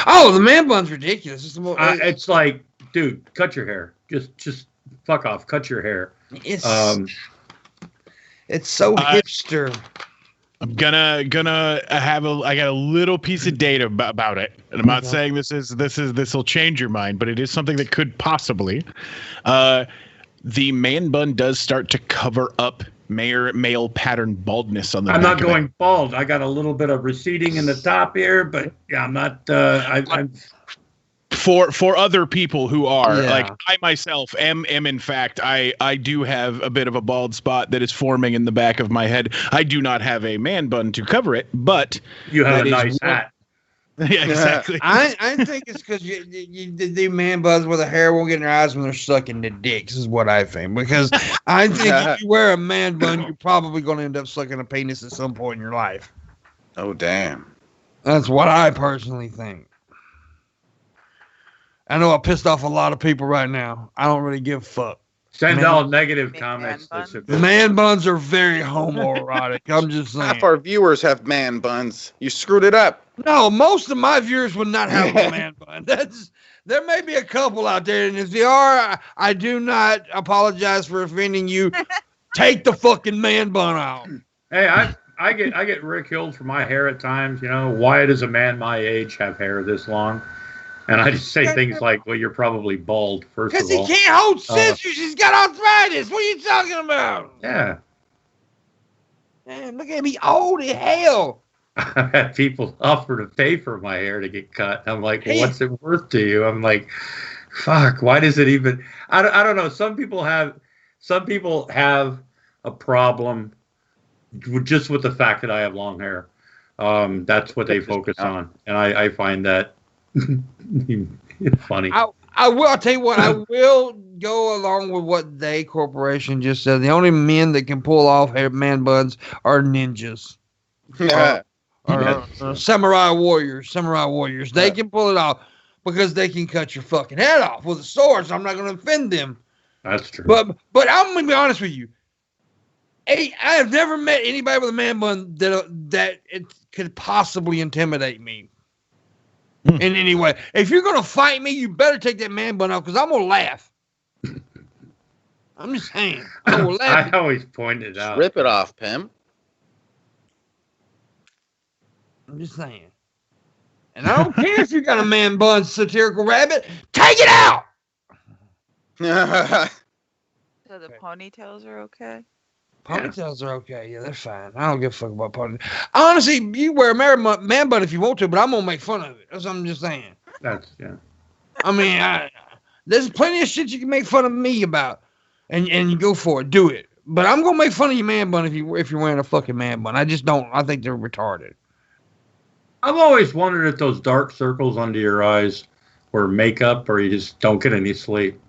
Oh, the man bun's ridiculous. It's, it's like, dude, cut your hair. Just fuck off. Cut your hair. It's so hipster. I'm gonna have I got a little piece of data about it, and I'm not saying this will change your mind, but it is something that could possibly. The man bun does start to cover up male pattern baldness on the. I'm not going bald. I got a little bit of receding in the top here, but yeah, I'm not. I'm. For other people who are like I myself am in fact I do have a bit of a bald spot that is forming in the back of my head. I do not have a man bun to cover it, but you have a nice hat. Yeah, exactly. I think it's because you do man buns where the hair won't get in your eyes when they're sucking the dicks is what I think. Because I think if you wear a man bun, you're probably going to end up sucking a penis at some point in your life. Oh damn! That's what I personally think. I know I pissed off a lot of people right now. I don't really give a fuck. Send all negative comments. Man buns are very homoerotic. I'm just saying. Half our viewers have man buns. You screwed it up. No, most of my viewers would not have a man bun. There may be a couple out there, and if they are, I do not apologize for offending you. Take the fucking man bun out. Hey, I get ridiculed for my hair at times. You know, why does a man my age have hair this long? And I just say things like, well, you're probably bald, first of all. Because he can't hold scissors. He's got arthritis. What are you talking about? Yeah. Man, look at me, old as hell. I've had people offer to pay for my hair to get cut. I'm like, well, what's it worth to you? I'm like, fuck, why does it even... I don't know. Some people have a problem just with the fact that I have long hair. That's what they focus on. And I find that funny. I'll tell you what, I will go along with what Day Corporation just said. The only men that can pull off man buns are ninjas. Or samurai warriors. They can pull it off because they can cut your fucking head off with a sword, so I'm not going to offend them. That's true. But I'm going to be honest with you. I have never met anybody with a man bun that it could possibly intimidate me. In any way. If you're going to fight me, you better take that man bun off because I'm going to laugh. I'm just saying. I will laugh. I always point it out. Rip it off, Pim. I'm just saying. And I don't care if you got a man bun, satirical rabbit. Take it out! So the ponytails are okay? Ponytails are okay. Yeah, they're fine. I don't give a fuck about ponytails. Honestly, you wear a man bun if you want to, but I'm going to make fun of it. That's what I'm just saying. I mean, there's plenty of shit you can make fun of me about, and you go for it. Do it. But I'm going to make fun of your man bun if you're wearing a fucking man bun. I just don't. I think they're retarded. I've always wondered if those dark circles under your eyes were makeup or you just don't get any sleep.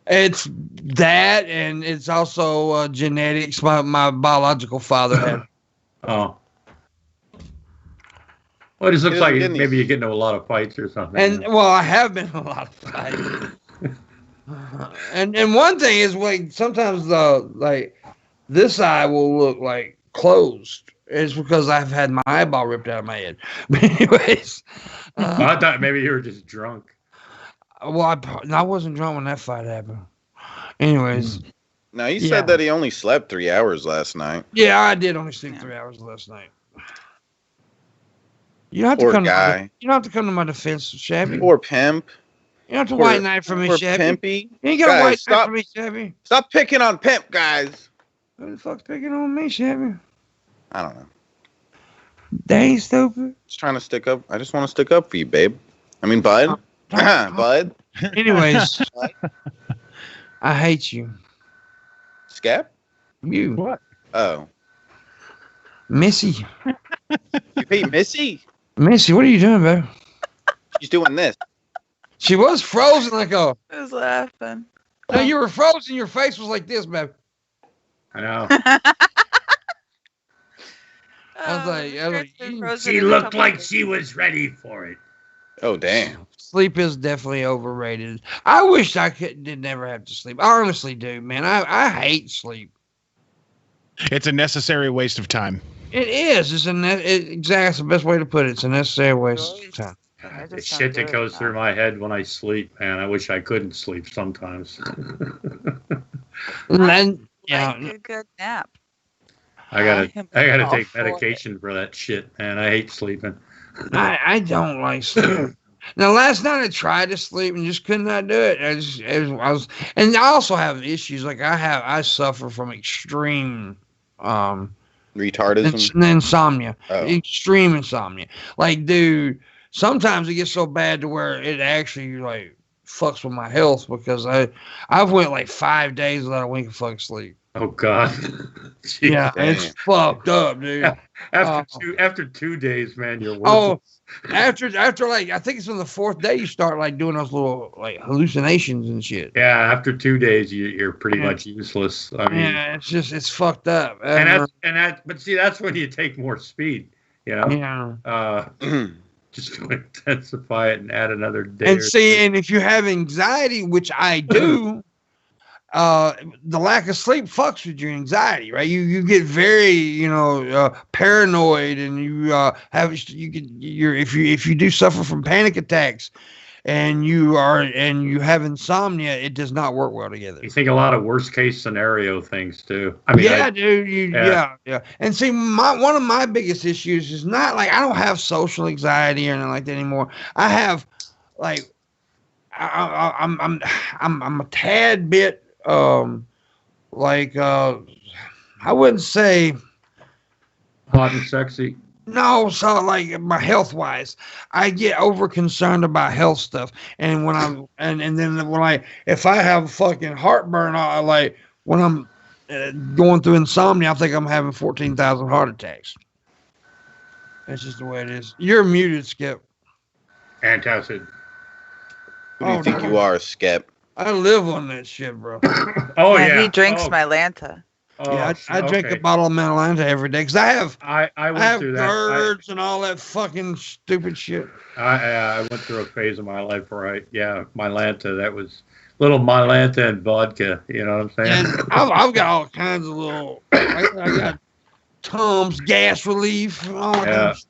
It's that, and it's also genetics. My biological father had. Oh. Well, it just looks like maybe you get into a lot of fights or something. And well, I have been in a lot of fights. and one thing is, like, sometimes like this eye will look like closed. It's because I've had my eyeball ripped out of my head. But anyways, I thought maybe you were just drunk. Well, I wasn't drunk when that fight happened. Anyways. Now, he said that he only slept 3 hours last night. Yeah, I did only sleep 3 hours last night. You don't have to come you don't have to come to my defense, Shabby. Or Pimp. You don't have to white knight for me, Shabby. Pimpy. You ain't got to white knight for me, Shabby. Stop picking on Pimp, guys. Who the fuck's picking on me, Shabby? I don't know. They ain't stupid. Just trying to stick up. I just want to stick up for you, babe. I mean, bud. Bud. Anyways, I hate you. Scap? You. What? Oh. Missy. Hey, Missy. Missy, what are you doing, babe? She's doing this. She was frozen like a... I was laughing. No, you were frozen. Your face was like this, babe. I know. I was like, She looked like she was ready for it. Oh, damn. Sleep is definitely overrated. I wish I did never have to sleep. I honestly do, man. I hate sleep. It's a necessary waste of time. It is. Exactly. That's the best way to put it. It's a necessary waste of time. God, the shit that goes through my head when I sleep, man. I wish I couldn't sleep sometimes. And Like a good nap. I gotta take medication for that shit, man. I hate sleeping. I don't like sleep. Now, last night I tried to sleep and just could not do it. And I also have issues. Like I suffer from extreme Retardism? Insomnia. Oh. Extreme insomnia. Like, dude, sometimes it gets so bad to where it actually like fucks with my health because I've went like 5 days without a wink of fucking sleep. Oh God. Yeah, it's fucked up, dude. After 2 days, man, you're worthless. Oh, after like I think it's on the 4th day you start like doing those little like hallucinations and shit. Yeah, after 2 days you're pretty much useless. I mean, yeah, it's fucked up. But see, that's when you take more speed, you know. Yeah. Just to intensify it and add another day. And see, and if you have anxiety, which I do, the lack of sleep fucks with your anxiety, right? You get very, paranoid, and if you do suffer from panic attacks, and you have insomnia, it does not work well together. You think a lot of worst case scenario things too. I mean, dude. Yeah. And see, one of my biggest issues is not like I don't have social anxiety or anything like that anymore. I have like I'm a tad bit I wouldn't say hot and sexy. No, so like my health wise, I get over concerned about health stuff, and when I'm if I have fucking heartburn, when I'm going through insomnia, I think I'm having 14,000 heart attacks. That's just the way it is. You're muted, Skip. Antacid. Who do you think you are, Skip? I live on that shit, bro. Oh yeah. He drinks my Lanta. Oh, yeah, I drink a bottle of Atlanta every day because I have through that. GERDs and all that fucking stupid shit. I went through a phase of my life where my Lanta, that was little Mylanta and vodka. You know what I'm saying? And I've got all kinds of little. I got Tums, gas relief, and all that kind of shit.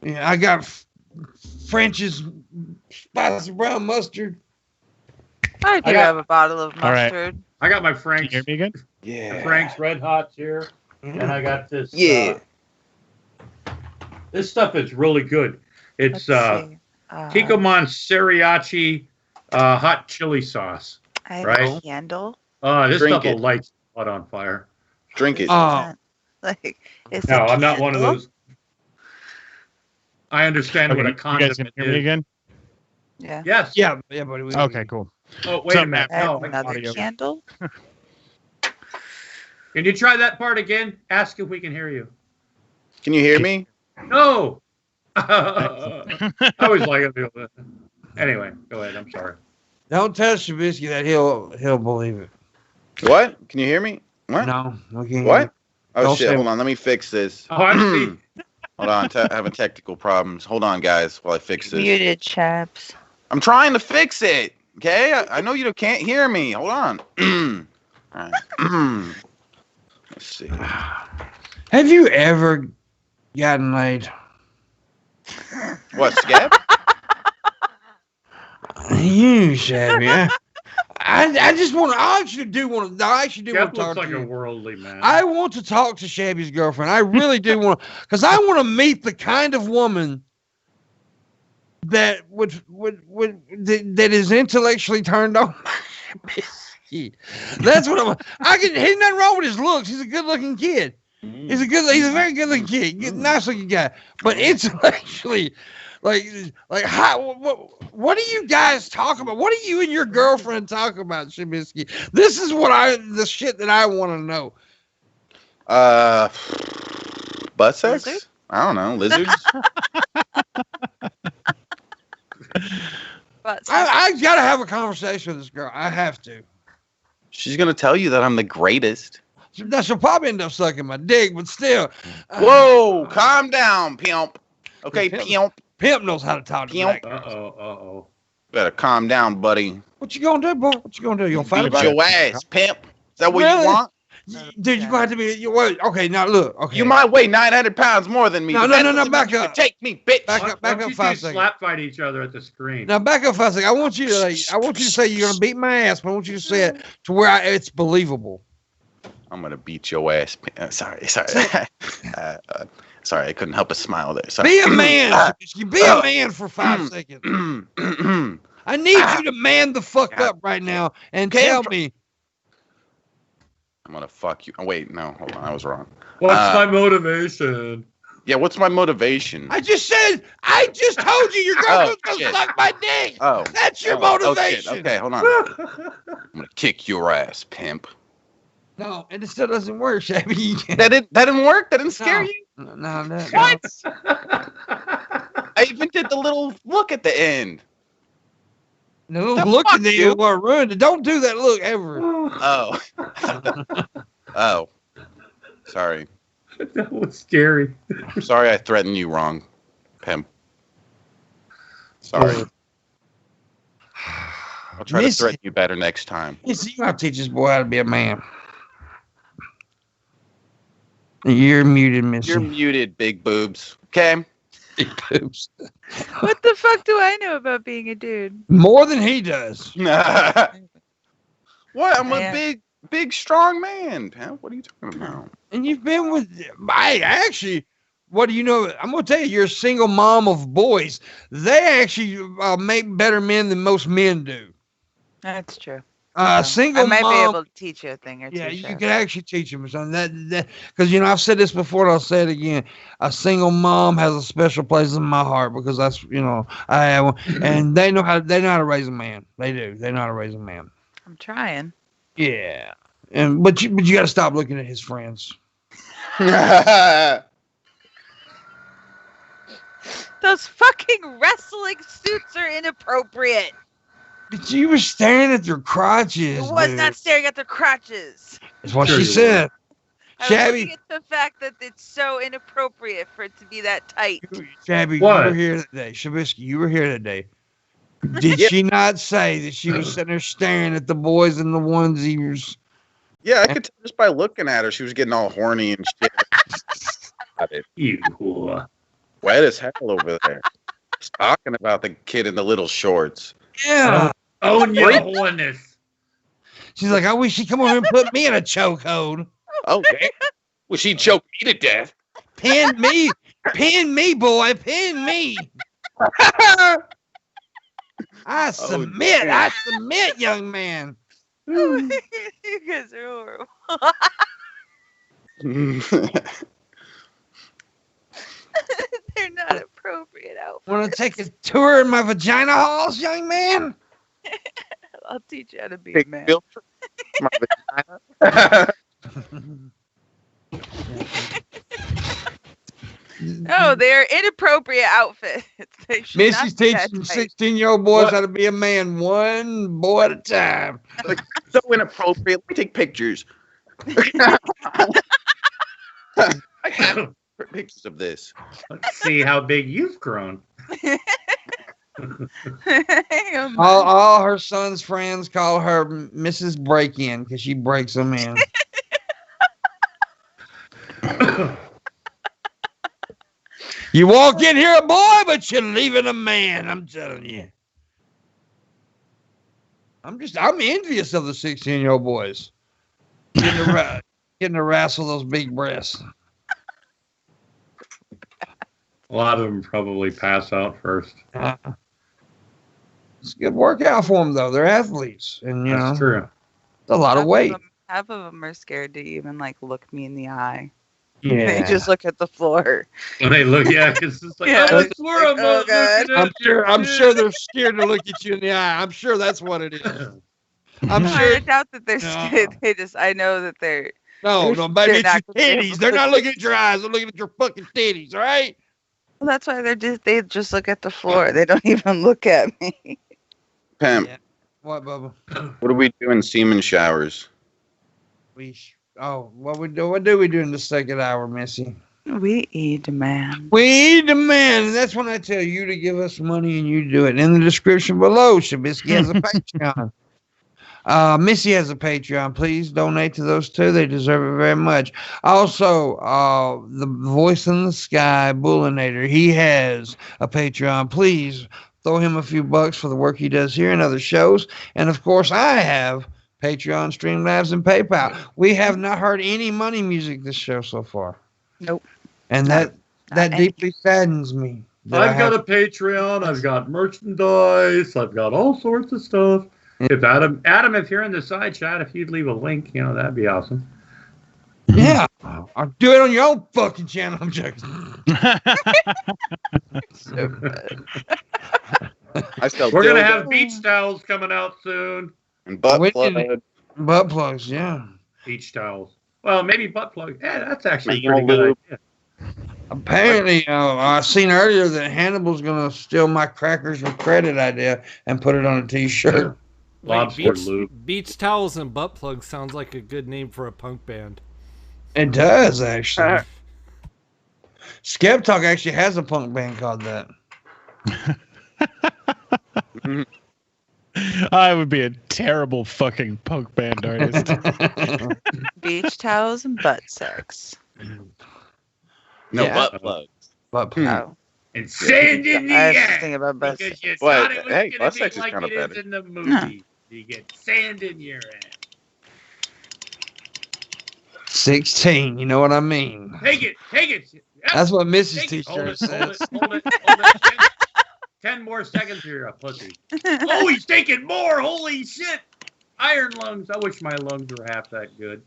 Yeah, I got French's spicy brown mustard. I do have a bottle of mustard. Right. I got my Frank's. Can you hear me again? Yeah. Frank's Red Hots here, and I got this. Yeah. This stuff is really good. It's Kikkoman Sriracha hot chili sauce. I have right? a candle. This Drink stuff will it. light blood on fire. Drink it. Oh, No, I'm not one of those. I understand what a You guys condiment can hear me is. again? Yeah. Yes. yeah, buddy. Okay, cool. Oh, wait a minute. I have No, another audio. candle. can you try that part again? Ask if we can hear you. Can you hear me? No. I always like it. Anyway, go ahead. I'm sorry. Don't tell Shabisky that he'll believe it. What? Can you hear me? What? No, okay. What? Oh, Don't shit. say- Hold on. Let me fix this. Oh, I see. Hold on. Having technical problems. Hold on, guys, while I fix this. Muted, chaps. I'm trying to fix it. Okay? I know you can't hear me. Hold on. All right. Let's see. Have you ever gotten laid? What, Skep? You, Shabby. I just want to. I actually do want to Jeff talk looks like to a you. worldly man. I want to talk to Shabby's girlfriend. I really do want to, because I want to meet the kind of woman that that is intellectually turned on. That's what he's nothing wrong with his looks. He's a good-looking kid. He's a very good-looking kid. Nice-looking guy. But intellectually, how? What are you guys talking about? What are you and your girlfriend talking about, Shabisky? This is the shit that I want to know. Butt sex? Lizard? I don't know. Lizards? But I gotta have a conversation with this girl. I have to. She's gonna tell you that I'm the greatest. She'll probably end up sucking my dick, but still. Whoa, calm down, pimp. Okay, pimp. Pimp knows how to talk to me. Pimp. Uh-oh. Better calm down, buddy. What you gonna do, boy? What you gonna do? You gonna fight Beat about your it? ass, pimp. Is that what Really? you want? Dude, you gonna have to be. Okay, now look. Okay. You might weigh 900 pounds more than me. No, but no, that no, no, doesn't back mean you up. can take me, bitch. Back up Why don't you 5 two seconds. slap fight each other at the screen? Now back up 5 seconds. I want you to say you're gonna beat my ass, but I want you to say it to where it's believable. I'm gonna beat your ass. Sorry. Sorry, I couldn't help but smile there. Sorry. Be a man. Shabisky. Be a man for 5 seconds. I need you to man the fuck up right now and tell me. I'm gonna fuck you. Oh, wait, no, hold on, I was wrong. What's my motivation? Yeah, what's my motivation? I just told you your girlfriend's gonna suck my dick. Oh, That's your oh, motivation. shit. Okay, hold on. I'm gonna kick your ass, pimp. No, and it still doesn't work, Shabby. That didn't work. That didn't scare you. No. What? I even did the little look at the end. No, The look fuck, at the dude? what ruined it. Don't do that look ever. Oh. Oh. Sorry. That was scary. I'm sorry I threatened you wrong, pimp. Sorry. I'll try to threaten you better next time. You gotta teach this boy how to be a man. You're muted, Missy. You're muted, big boobs. Okay. Big boobs. what the fuck do I know about being a dude? More than he does. What? I'm Yeah. a big, strong man, pimp. What are you talking about? And you've been with. I actually. What do you know? I'm gonna tell you, you're a single mom of boys. They actually make better men than most men do. That's true. Single I might mom. be able to teach you a thing or two. Yeah, you Chef. can actually teach them something. That because I've said this before and I'll say it again. A single mom has a special place in my heart because that's I have one, and they know how to raise a man. They do. They know how to raise a man. I'm trying. Yeah, but you got to stop looking at his friends. Those fucking wrestling suits are inappropriate. But you were staring at their crotches. I was dude. not staring at their crotches. That's what Sure she you said. I was Shabby, looking at the fact that it's so inappropriate for it to be that tight. Shabby, What? you were here today. Shabisky, you were here today. Did she not say that she was sitting there staring at the boys in the onesies? Yeah, I could tell just by looking at her, she was getting all horny and shit. You. Wet as hell over there. Just talking about the kid in the little shorts. Yeah. Own your wholeness. She's like, I wish she'd come over and put me in a chokehold. Oh, damn. Well, she choked me to death. Pin me, boy, pin me. I submit, young man. You guys are horrible. They're not appropriate outfits. Want to take a tour in my vagina halls, young man? I'll teach you how to be a Big man. filter. My vagina. No, they're inappropriate outfits. They should Missy's not be that teaching tight. 16-year-old boys What? how to be a man, one boy at a time. So inappropriate. Let me take pictures. I have pictures of this. Let's see how big you've grown. All her son's friends call her Mrs. Break-In because she breaks them in. You walk in here a boy, but you're leaving a man. I'm telling you. I'm envious of the 16-year-old boys getting to wrestle those big breasts. A lot of them probably pass out first. It's a good workout for them, though. They're athletes, and That's true. it's a lot of weight. Half of them are scared to even look me in the eye. They just look at the floor. When they look, because it's like, Yeah. I swear I'm not looking at I'm you. sure they're scared to look at you in the eye. I'm sure that's what it is. I'm No, sure. I doubt that they're No. scared. I know that they're. No, baby, They're it's your not gonna be titties. able They're to- not looking at your eyes. They're looking at your fucking titties, all right? Well, that's why they just look at the floor. They don't even look at me. Pimp, Yeah. What, Bubba? what do we do in semen showers? What do we do in the second hour, Missy? We eat, man. We demand, and that's when I tell you to give us money and you do it. In the description below, Shabisky has a Patreon. Missy has a Patreon. Please donate to those two. They deserve it very much. Also, the voice in the sky, Booleanenator, he has a Patreon. Please throw him a few bucks for the work he does here and other shows. And of course, I have Patreon, Streamlabs, and PayPal. We have not heard any money music this show so far. Nope. And that deeply saddens me. I've got a Patreon. I've got merchandise. I've got all sorts of stuff. If Adam, if you're in the side chat, if you'd leave a link, that'd be awesome. Yeah, I'll do it on your own fucking channel. I'm joking. So bad. We're gonna have beach towels coming out soon. And butt When plug. did butt plugs, yeah. Beach towels. Well, maybe butt plug. Yeah, that's actually a Anal pretty good lube. idea. Apparently, I seen earlier that Hannibal's gonna steal my crackers with credit idea and put it on a T-shirt. Wait, Lobster lube. beach towels and butt plugs sounds like a good name for a punk band. It does actually. Skep Talk actually has a punk band called that. I would be a terrible fucking punk band artist. Beach towels and butt sex. No Yeah. butt plugs. Butt plug. Oh, And sand in the I was just air. thinking about butt Because sex. you Well, thought it was hey, going butt to sex be is like kinda it is better. in the movie. You get sand in your ass. 16. You know what I mean? Take it. Yep. That's what Mrs. Take it. Hold T-shirt it, says. hold it. 10 more seconds, you're a pussy. Oh, he's taking more. Holy shit. Iron lungs. I wish my lungs were half that good.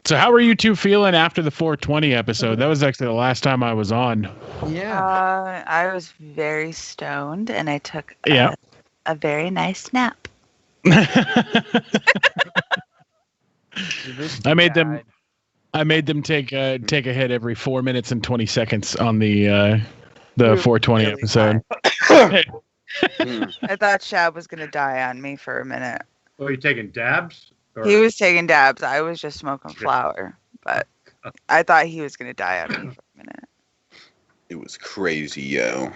So how are you two feeling after the 420 episode? That was actually the last time I was on. Yeah. I was very stoned, and I took Yeah. a very nice nap. I made them take a hit every 4 minutes and 20 seconds on the 420 really episode. I thought Shab was gonna die on me for a minute. Are you taking dabs? Or? He was taking dabs. I was just smoking flower, but I thought he was gonna die on me for a minute. It was crazy, yo.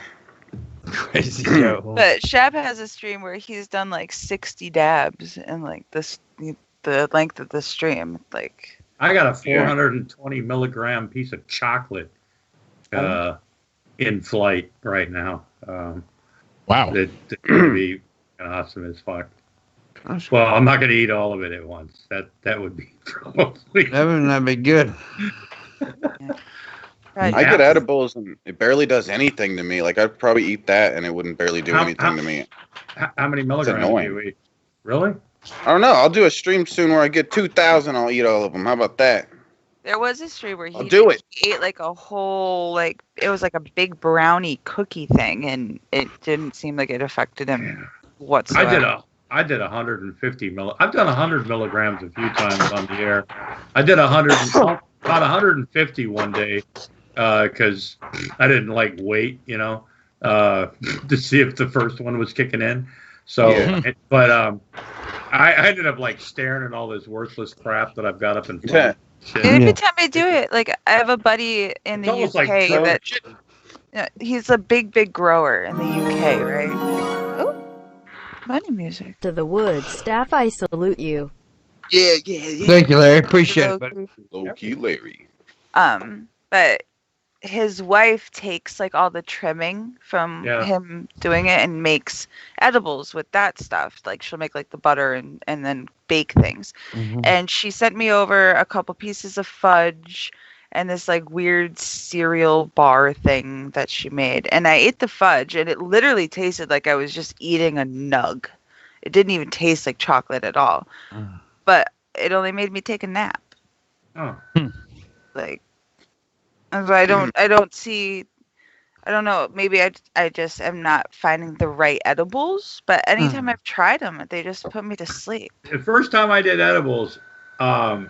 Crazy Joe. But Shab has a stream where he's done like 60 dabs in like the length of the stream. Like I got a 420 milligram piece of chocolate in flight right now. Wow. That's going to be awesome as fuck. Well, I'm not going to eat all of it at once. That would be probably. That would not be good. I get edibles and it barely does anything to me. Like I'd probably eat that and it wouldn't barely do anything to me. How many milligrams do annoying. you eat? Really? I don't know. I'll do a stream soon where I get 2,000. I'll eat all of them. How about that? there was a stream where I'll do it. he ate like a whole it was like a big brownie cookie thing, and it didn't seem like it affected him whatsoever. I did 150 I've done 100 milligrams a few times on the air. I did about 150 one day because I didn't like wait, to see if the first one was kicking in. So, but I ended up like staring at all this worthless crap that I've got up in front. Yeah. Every time I do it, like I have a buddy in the It's almost UK like he's a big grower in the UK, right? Oh, money music. To the woods, staff, I salute you. Yeah. Thank you, Larry. Appreciate it, buddy. Low key Larry. But his wife takes like all the trimming from him doing it and makes edibles with that stuff. Like she'll make like the butter and then bake things. Mm-hmm. And she sent me over a couple pieces of fudge and this like weird cereal bar thing that she made. And I ate the fudge and it literally tasted like I was just eating a nug. It didn't even taste like chocolate at all. But it only made me take a nap. Oh. Like, and so I don't see. I don't know. Maybe I just am not finding the right edibles. But anytime I've tried them, they just put me to sleep. The first time I did edibles, I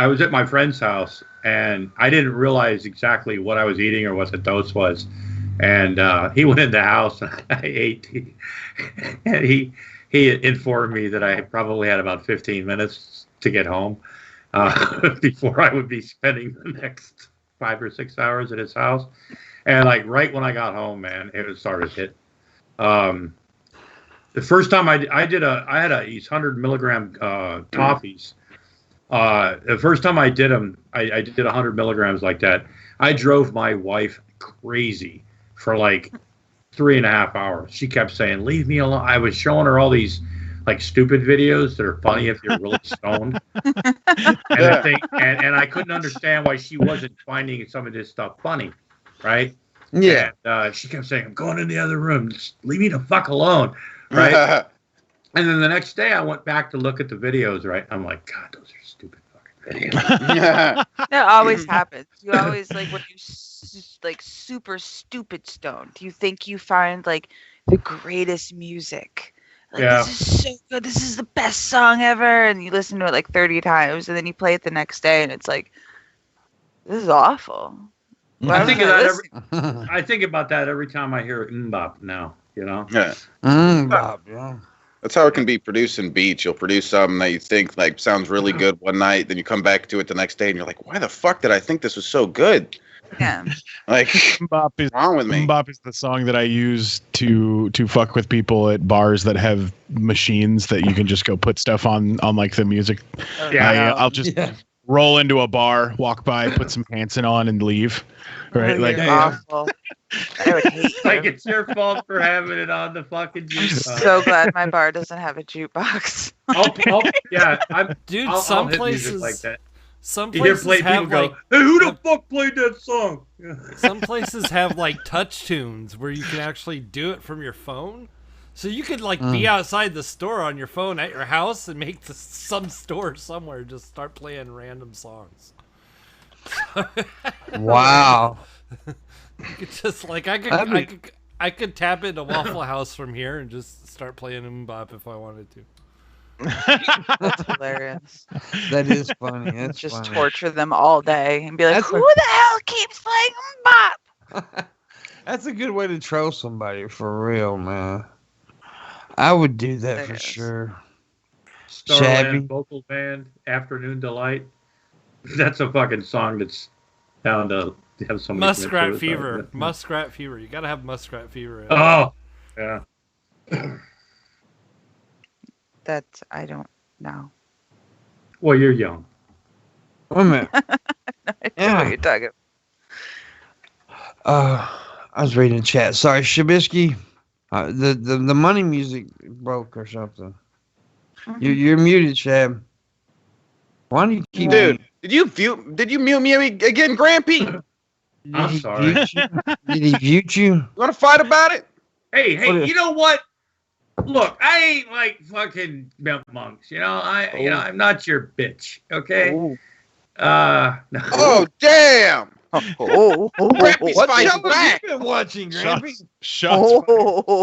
was at my friend's house, and I didn't realize exactly what I was eating or what the dose was. And he went in the house, and I ate. And he informed me that I probably had about 15 minutes to get home before I would be spending the next 5 or 6 hours at his house. And like right when I got home, man, it started hitting. The first time I had these 100 milligram toffees. The first time I did them, I did 100 milligrams like that. I drove my wife crazy for like 3.5 hours. She kept saying, "Leave me alone." I was showing her all these like stupid videos that are funny if you're really stoned. And I couldn't understand why she wasn't finding some of this stuff funny. Right? Yeah. And she kept saying, "I'm going in the other room. Just leave me the fuck alone." Right? And then the next day I went back to look at the videos, right? I'm like, God, those are stupid fucking videos. That always happens. You always like when you like super stupid stoned. You think you find like the greatest music. Like, this is so good. This is the best song ever. And you listen to it like 30 times, and then you play it the next day, and it's like, this is awful. I think of that I think about that every time I hear MMMBop now, you know? Yeah. MMMBop, yeah. That's how it can be producing beats. You'll produce something that you think like sounds really good one night, then you come back to it the next day and you're like, why the fuck did I think this was so good? Yeah. Like, MMMBop is wrong with me? MMMBop is the song that I use to fuck with people at bars that have machines that you can just go put stuff on like the music. Yeah. I'll just roll into a bar, walk by, put some Hanson on, and leave. Right? Oh, like awful. I would hate you. Like it's your fault for having it on the fucking jukebox. So glad my bar doesn't have a jukebox. Dude, I'll some hit places music like that. Some You hear places have people like go, "Hey, who the fuck played that song?" some places have like touch tunes where you can actually do it from your phone. So you could like be outside the store on your phone at your house and make some store somewhere just start playing random songs. Wow. It's just like I could tap into Waffle House from here and just start playing MMMBop if I wanted to. That's hilarious. That is funny. That's Just funny. torture them all day and be like, That's who the hell keeps playing MMMBop? That's a good way to troll somebody, for real, man. I would do that for sure. Shabby. Starland Vocal Band, Afternoon Delight. That's a fucking song that's down to have somebody. Muskrat Fever. Muskrat Fever. You gotta have Muskrat Fever. Oh, yeah. That I don't know. Well, you're young. Wait a minute. I know what you're talking I was reading the chat. Sorry, Shabisky. The money music broke or something. You're muted, Shab. Why do you keep? Dude, did you mute me again, Grampy? I'm sorry. Did he mute you? You want to fight about it? Hey, you know what? Look, I ain't like fucking Pimpmunks. You know, I'm not your bitch. Okay. Oh. No. Oh damn! Grampy's fighting back. You been watching, Grampy? Shots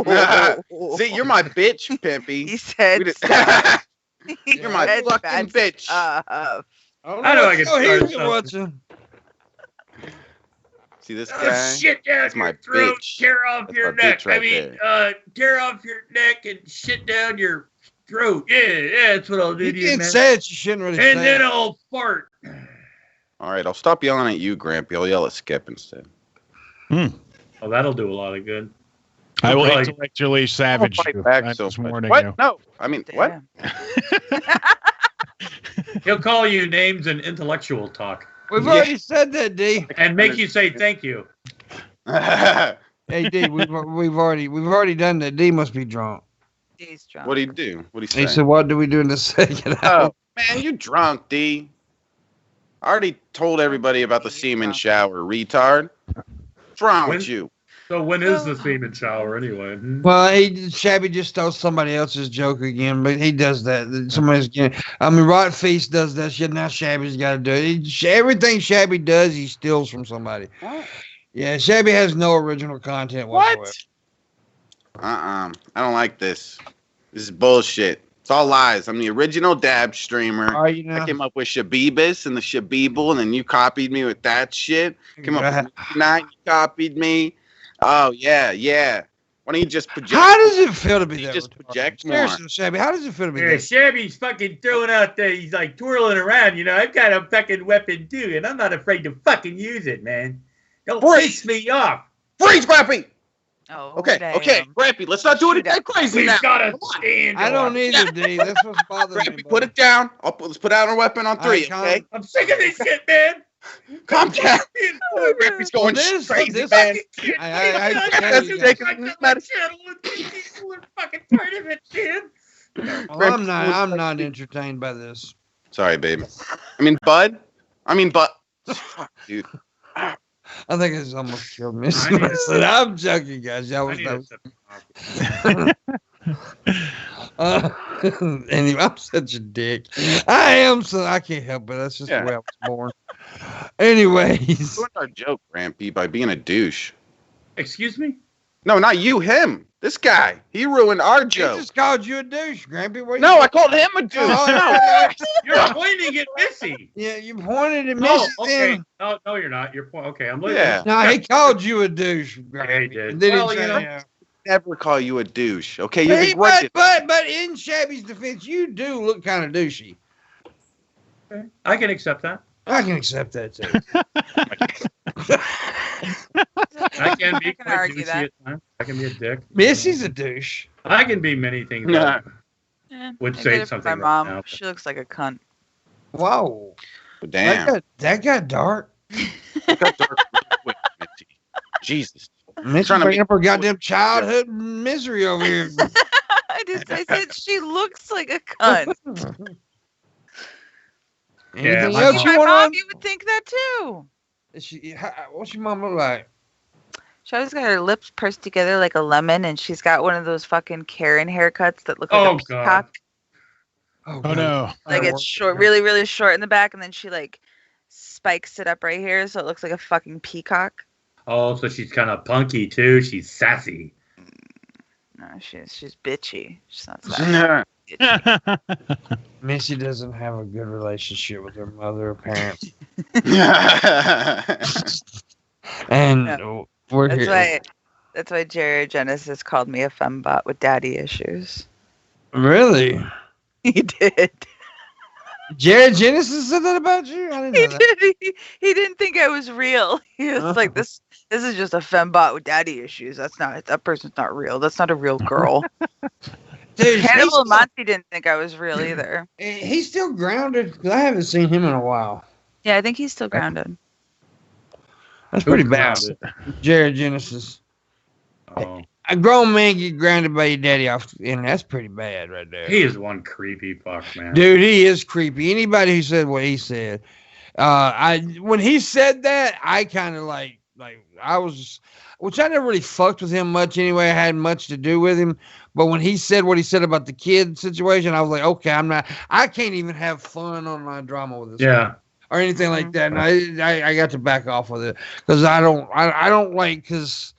fired. See, you're my bitch, Pimpy. He said, You're my fucking bitch. I know I can start something. Watching. See this guy? Oh, shit down That's your my throat, bitch. tear off That's your my neck. bitch right Tear off your neck and shit down your throat. Yeah, that's what I'll do You to you, can't man. say it. You shouldn't really say And then it. I'll fart. All right, I'll stop yelling at you, Grampy. I'll yell at Skip instead. Oh, that'll do a lot of good. I will Like- intellectually savage Fight you. back I'm so just much. warning What? you. No, I mean, what? He'll call you names and intellectual talk We've already said that, D. and make you say thank you. Hey, D, we've already done that. D must be drunk. He's drunk. What'd he do? What'd he He say? said, "What do we do in the second Oh, hour?" man, you drunk, D. I already told everybody about the semen shower, retard. What's wrong with you? So when is the semen shower anyway? Well, Shabby just stole somebody else's joke again, but he does that. Somebody's getting. I mean, Rot Feast does that shit. Now Shabby's got to do it. Everything Shabby does, he steals from somebody. What? Yeah, Shabby has no original content whatsoever. What? I don't like this. This is bullshit. It's all lies. I'm the original dab streamer. Are you now? I came up with Shabibus and the Shabible, and then you copied me with that shit. Came up with Night, you copied me. Oh, yeah. Why don't you just project? How does it feel to be that? Just project more. Seriously, Shabby, how does it feel to be Yeah, that? Shabby's fucking throwing out there. He's like twirling around. You know, I've got a fucking weapon too, and I'm not afraid to fucking use it, man. Don't piss me off. Freeze, Grappy! Oh, Okay, damn. Grappy, let's not do it that crazy now. We've got a stand. I don't need it, D. That's what's bothering me. Grappy, put it down. Let's put out our weapon on 3, okay? I'm sick of this shit, man. Calm down. Grappy's going crazy, man. I'm not entertained by this. Sorry, babe. I mean, Bud. Fuck, dude. I think it's almost killed me. I'm joking, guys. Y'all was anyway, I'm such a dick. I am, so I can't help it. That's just the way I was born. Anyways, ruined our joke, Rampy, by being a douche. Excuse me? No, not you. Him. This guy. He ruined our joke. He just called you a douche, Grampy. No, I called him a douche. You're pointing at Missy. Yeah, you pointed at Missy. Okay. No, you're not. You're okay. I'm looking. Yeah. No, he called you a douche. Yeah, he did. Well, Never call you a douche. Okay, you're the but in Shabby's defense, you do look kind of douchey. Okay. I can accept that. I can accept that too. I can be I argue douchey that. at times. I can be a dick. Missy's a douche. I can be many things. Nah. Would I say get it from something. my mom. Right now. She looks like a cunt. Whoa. Damn. That got dark. Got dark real quick, Mitzi. Jesus. Missy's Trying to bringing be- up her goddamn childhood misery over here. I said she looks like a cunt. Anything my else My you want mom, on? you would think that too. What's your mom look like? She always got her lips pursed together like a lemon, and she's got one of those fucking Karen haircuts that look like a peacock. Oh no. Like it's short, really, really short in the back, and then she like spikes it up right here, so it looks like a fucking peacock. Oh, so she's kind of punky too. She's sassy. No, she's bitchy. She's not sassy. Missy doesn't have a good relationship with her mother, apparently. And we're here. That's why Jared Genesis called me a fembot with daddy issues. Really? He did. Jared Genesis said that about you? I didn't know that. He didn't think I was real. He was like, this is just a fembot with daddy issues. That person's not real. That's not a real girl. Dude, Hannibal Monty didn't think I was real either. He's still grounded because I haven't seen him in a while. Yeah, I think he's still grounded. That's pretty bad. Jared Genesis. Oh. A grown man get grounded by your daddy off, and that's pretty bad right there. He is one creepy fuck, man. Dude, he is creepy. Anybody who said what he said, when he said that, I kind of like I was, which I never really fucked with him much anyway. I had much to do with him, but when he said what he said about the kid situation, I was like, okay, I can't even have fun on my drama with this. Yeah. Or anything like that, and I got to back off with it because I don't like because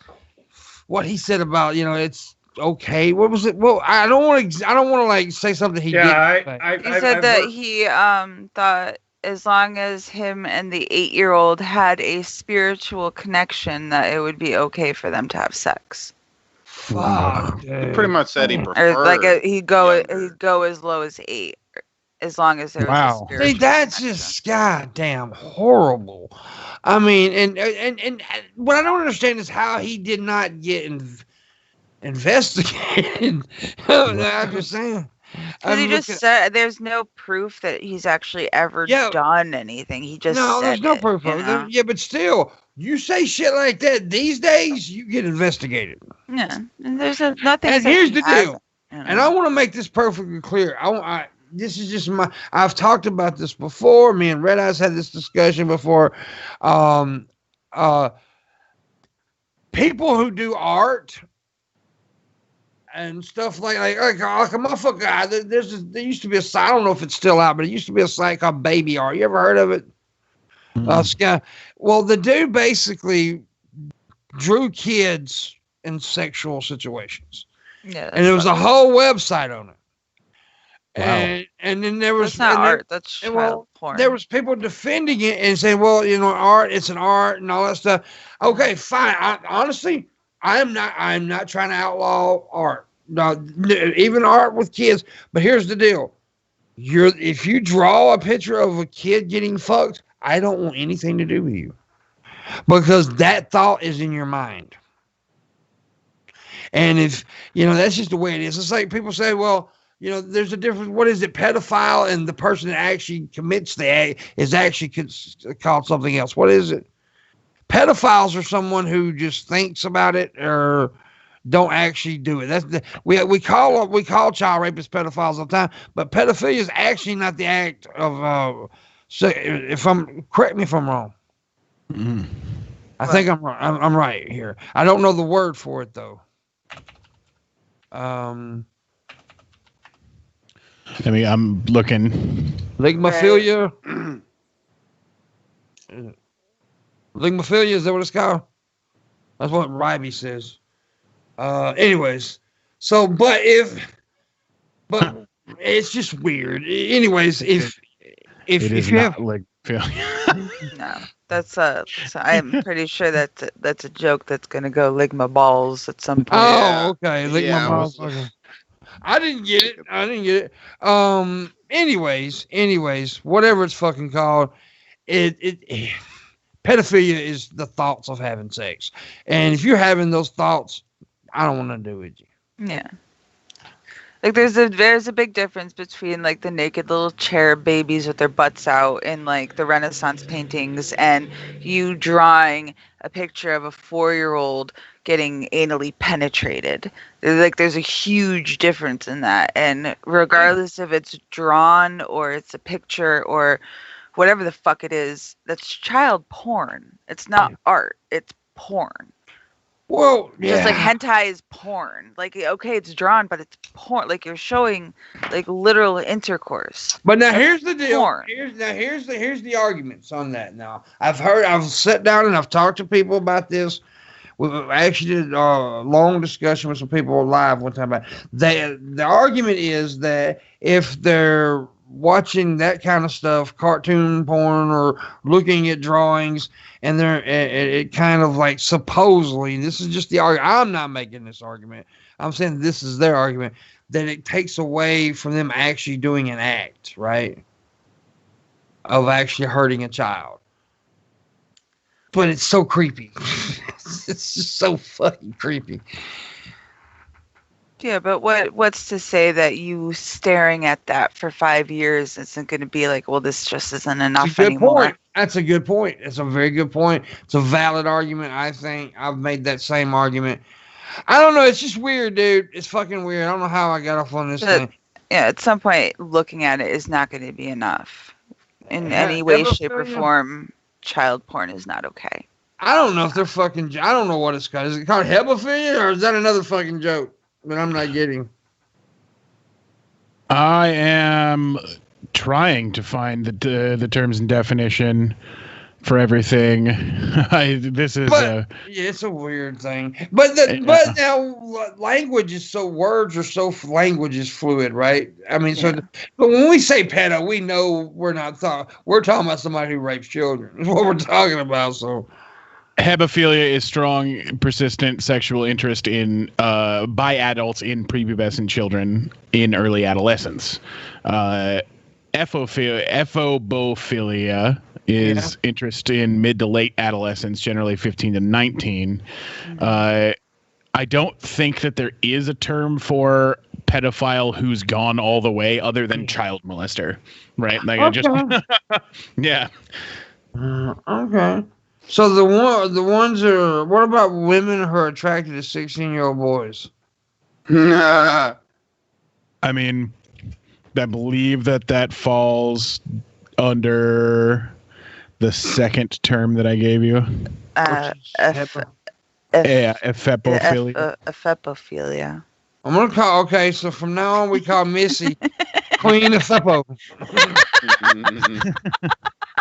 what he said about it's okay. What was it? Well, I don't want to like say something he didn't say. He said that he thought as long as him and the 8-year-old had a spiritual connection, that it would be okay for them to have sex. Fuck. He pretty much said he preferred. Or like he'd go as low as 8. As long as there was a spiritual See, that's connection. just goddamn horrible. I mean, and what I don't understand is how he did not get investigated. I'm just saying. He just said there's no proof that he's actually ever done anything. He just there's no proof of it. Yeah, but still, you say shit like that these days, you get investigated. Yeah, and there's nothing. And here's the deal. And I want to make this perfectly clear. This is just I've talked about this before. Me and Red Eyes had this discussion before. Pimpmunk people who do art and stuff like a motherfucker guy. There used to be a site. I don't know if it's still out, but it used to be a site called Baby Art. You ever heard of it? Well, the dude basically drew kids in sexual situations. Yeah, and there was a whole website on it. Wow. And then there was that's not art. That's child porn. There was people defending it and saying, well, art, it's an art and all that stuff. Okay, fine. Honestly, I'm not trying to outlaw art. No, even art with kids. But here's the deal. If you draw a picture of a kid getting fucked, I don't want anything to do with you. Because that thought is in your mind. And if, that's just the way it is. It's like people say, well, there's a difference. What is it? Pedophile and the person that actually commits the act is actually called something else. What is it? Pedophiles are someone who just thinks about it or don't actually do it. We call child rapists pedophiles all the time, but pedophilia is actually not the act of. Correct me if I'm wrong. Mm-hmm. I think I'm right. I'm right here. I don't know the word for it though. I'm looking. Ligmophilia. Ligmophilia, is that what it's called? That's what Ryby says. Anyways, but it's just weird. Anyways, if you have ligmophilia. No, that's I'm pretty sure that's a joke that's gonna go ligma balls at some point. Oh, okay, ligma Yeah, balls. Okay. I didn't get it. Anyways, whatever it's fucking called, it pedophilia is the thoughts of having sex. And if you're having those thoughts, I don't want to do with you. Yeah. Like there's a big difference between like the naked little cherub babies with their butts out in like the Renaissance paintings and you drawing a picture of a 4-year-old getting anally penetrated. There's a huge difference in that. And regardless if it's drawn or it's a picture or whatever the fuck it is, that's child porn. It's not art. It's porn. Well, yeah. Just like hentai is porn. Like, okay, it's drawn, but it's porn. Like you're showing like literal intercourse. But now here's the deal. Porn. Here's the arguments on that. Now I've sat down and I've talked to people about this. We actually did a long discussion with some people live one time about it. The argument is that if they're watching that kind of stuff, cartoon porn or looking at drawings, and it kind of like supposedly, this is just the argument. I'm not making this argument. I'm saying this is their argument, that it takes away from them actually doing an act, right? Of actually hurting a child. But it's so creepy. It's just so fucking creepy. Yeah, but what's to say that you staring at that for 5 years isn't going to be like, well, this just isn't enough anymore. Point. That's a good point. It's a very good point. It's a valid argument. I think I've made that same argument. I don't know. It's just weird, dude. It's fucking weird. I don't know how I got off on this thing. Yeah, at some point, looking at it is not going to be enough. In any way, shape, or form, child porn is not okay. I don't know if they're fucking... I don't know what it's called. Is it called hebephilia, or is that another fucking joke that I'm not getting? I am trying to find the terms and definition for everything. Yeah, it's a weird thing. But now language is language is fluid, right? I mean, but when we say pedo, we know we're talking about somebody who rapes children. That's what we're talking about. So hebephilia is strong, persistent sexual interest in by adults in prepubescent children in early adolescence. Ephobophilia is interest in mid to late adolescence, generally 15 to 19. I don't think that there is a term for pedophile who's gone all the way other than child molester, right? Like yeah. Okay. So the ones are, what about women who are attracted to 16-year-old boys? I mean, I believe that falls under the second term that I gave you. Ephebophilia. Ephebophilia. I'm gonna call. Okay, so from now on we call Missy Queen of Feppo.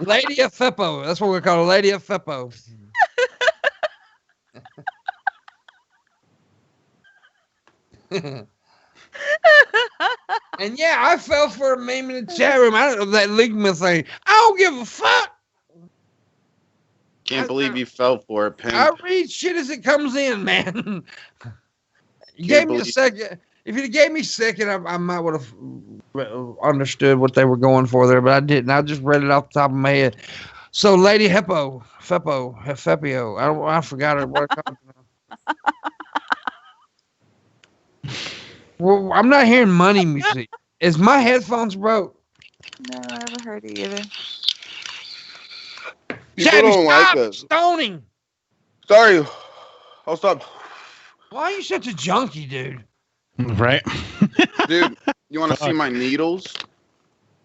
Lady of Feppo. That's what we call her, Lady of Feppo. And yeah, I fell for a meme in the chat room. I don't know that Ligma thing. I don't give a fuck. Can't believe you fell for it, Pimp. I read shit as it comes in, man. You gave me a second. If you gave me a second, I might would have understood what they were going for there, but I didn't. I just read it off the top of my head. So, Lady Fepio. I forgot what it called. Well, I'm not hearing money music. Is my headphones broke? No, I haven't heard it either. People don't like us. Stoning. Sorry. I'll stop. Why are you such a junkie, dude? Right. Dude, you want to see my needles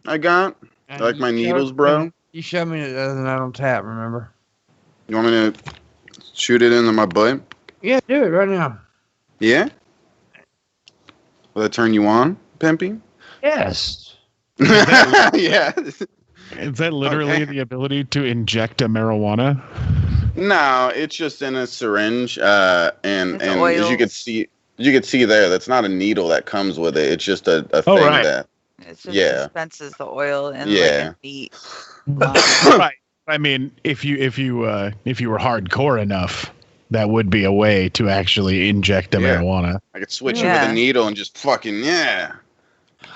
I got? I like my needles, bro. You showed me the other night on tap, remember? You want me to shoot it into my butt? Yeah, do it right now. Yeah? Will that turn you on, Pimpy? Yes. Yeah. Is that literally the ability to inject a marijuana? No, it's just in a syringe, and oils. as you can see there, that's not a needle that comes with it. It's just a thing that. It just dispenses the oil and like a neat. Right. I mean, if you were hardcore enough, that would be a way to actually inject a marijuana. I could switch it with a needle and just fucking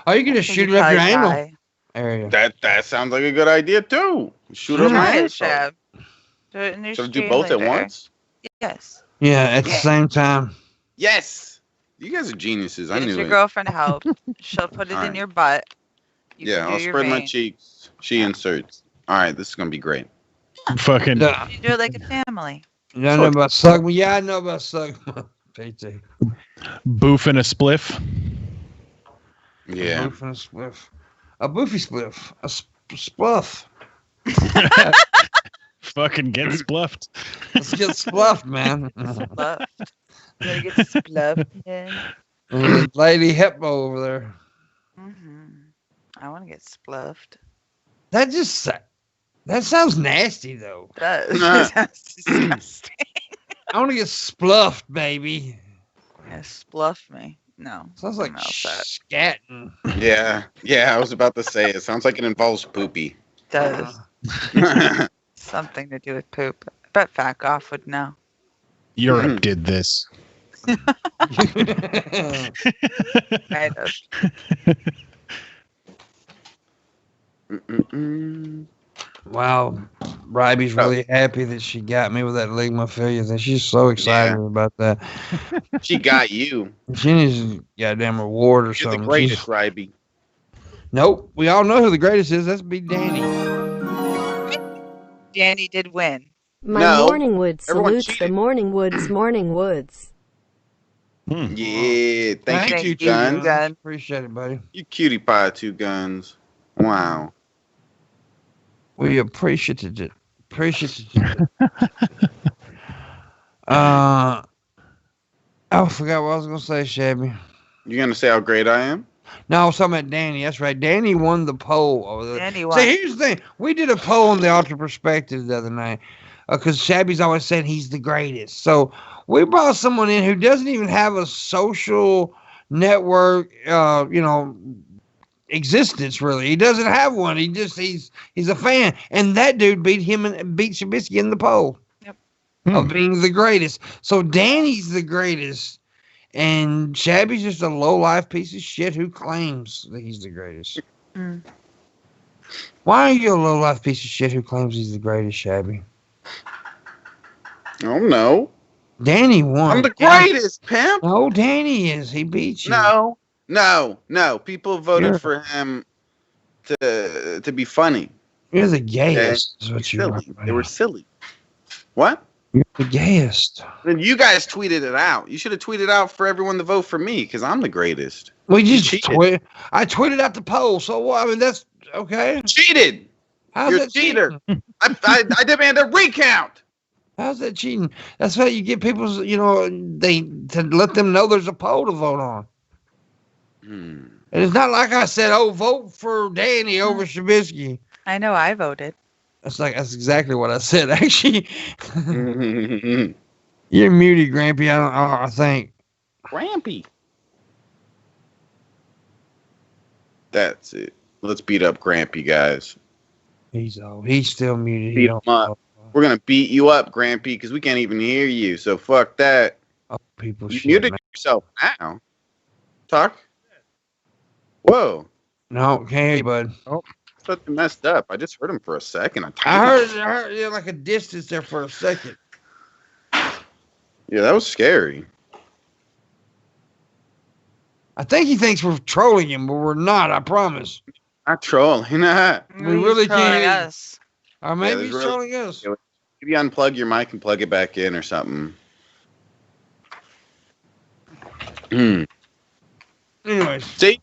Oh, you can just shoot it up your anal area. That sounds like a good idea too. Shoot up my anal. Shab. Do it in your So do both at once? Yes. Yeah, at the same time. Yes. You guys are geniuses. I knew your it. girlfriend help. She'll put it in your butt. I'll spread my cheeks. She inserts. All right, this is gonna be great. Fucking. You do it like a family. You know about suck me? Yeah, I know about suck. PT. Boof and a spliff. Yeah. A boof and a spliff. A boofy spliff. A spluff. Fucking get spluffed. Let's get spluffed, man. Spluffed. Gotta get spluffed, man. Lady Heppo over there. I want to get spluffed. That sounds nasty, though. It does. That sounds disgusting. I want to get spluffed, baby. Yeah, spluff me. No. Sounds like scatting. Yeah, I was about to say it sounds like it involves poopy. It does. Something to do with poop. I bet Fat Goff would know. Europe did this. Kind of. Wow, Ryby's really happy that she got me with that ligmophilia thing. She's so excited about that. She got you. She needs a goddamn reward or You're something. the greatest, Ryby. Nope, we all know who the greatest is. That's be Danny. Danny did win. My morning wood salutes the morning woods. Yeah, thank you, Guns. Appreciate it, buddy. You cutie pie, 2 Guns. Wow. We appreciated it. I forgot what I was gonna say, Shabby. You gonna say how great I am? No, I was talking about Danny. That's right. Danny won the poll. Danny won. See, here's the thing. We did a poll on the Ultra Perspective the other night because Shabby's always saying he's the greatest. So we brought someone in who doesn't even have a social network, existence really. He doesn't have one. He's a fan, and that dude beat Shabisky in the poll of being the greatest. So Danny's the greatest. And Shabby's just a low-life piece of shit who claims that he's the greatest. Why are you a low-life piece of shit who claims he's the greatest, Shabby? Oh, no. Danny won. I'm the greatest, Pimp. No, Danny is. He beat you. No. People voted for him to be funny. You're the gayest. Is what you silly. They were silly. What? You're the gayest. Then you guys tweeted it out. You should have tweeted out for everyone to vote for me because I'm the greatest. We just I tweeted out the poll. So what? I mean, that's okay. Cheated. You're a cheater. I demand a recount. How's that cheating? That's how you get people, to let them know there's a poll to vote on. And it's not like I said, oh, vote for Danny over Shabisky. I know I voted. That's exactly what I said, actually. You're muted, Grampy, I think. Grampy. That's it. Let's beat up Grampy, guys. He's still muted. Beat him up. We're going to beat you up, Grampy, because we can't even hear you, so fuck that. Oh, people you muted yourself now. Talk. Whoa. No, can't hear you, bud. Oh, something messed up. I just heard him for a second. I heard like a distance there for a second. Yeah, that was scary. I think he thinks we're trolling him, but we're not, I promise. Not trolling. We really can't. Us. Or maybe he's trolling us. Maybe unplug your mic and plug it back in or something. Anyways. See,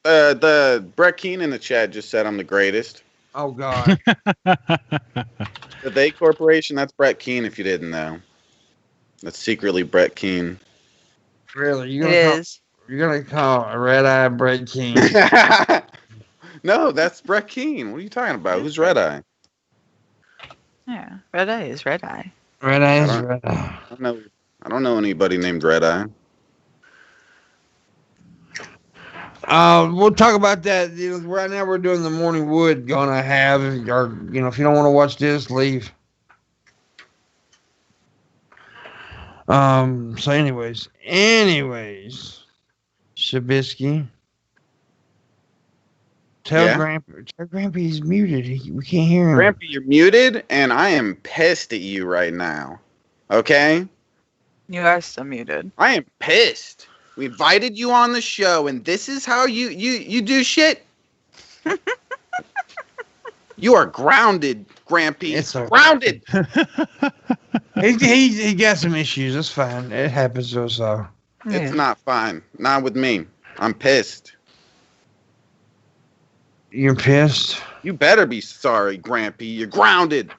the Brett Keane in the chat just said I'm the greatest. Oh, God. The They Corporation, that's Brett Keane, if you didn't know. That's secretly Brett Keane. Really? You're going to call a red-eye Brett Keane? No, that's Brett Keane. What are you talking about? Who's Red Eye? Yeah, Red Eye is Red Eye. Red Eye is Red Eye. I don't know anybody named Red Eye. We'll talk about that. Right now we're doing the morning wood. Gonna have, or if you don't want to watch this, leave. So anyways, Shabisky. Tell Grampy he's muted. We can't hear him. Grampy, you're muted, and I am pissed at you right now. Okay? You are still muted. I am pissed. We invited you on the show, and this is how you do shit? You are grounded, Grampy. It's grounded. He got some issues. It's fine. It happens to us all. It's not fine. Not with me. I'm pissed. You're pissed? You better be sorry, Grampy. You're grounded.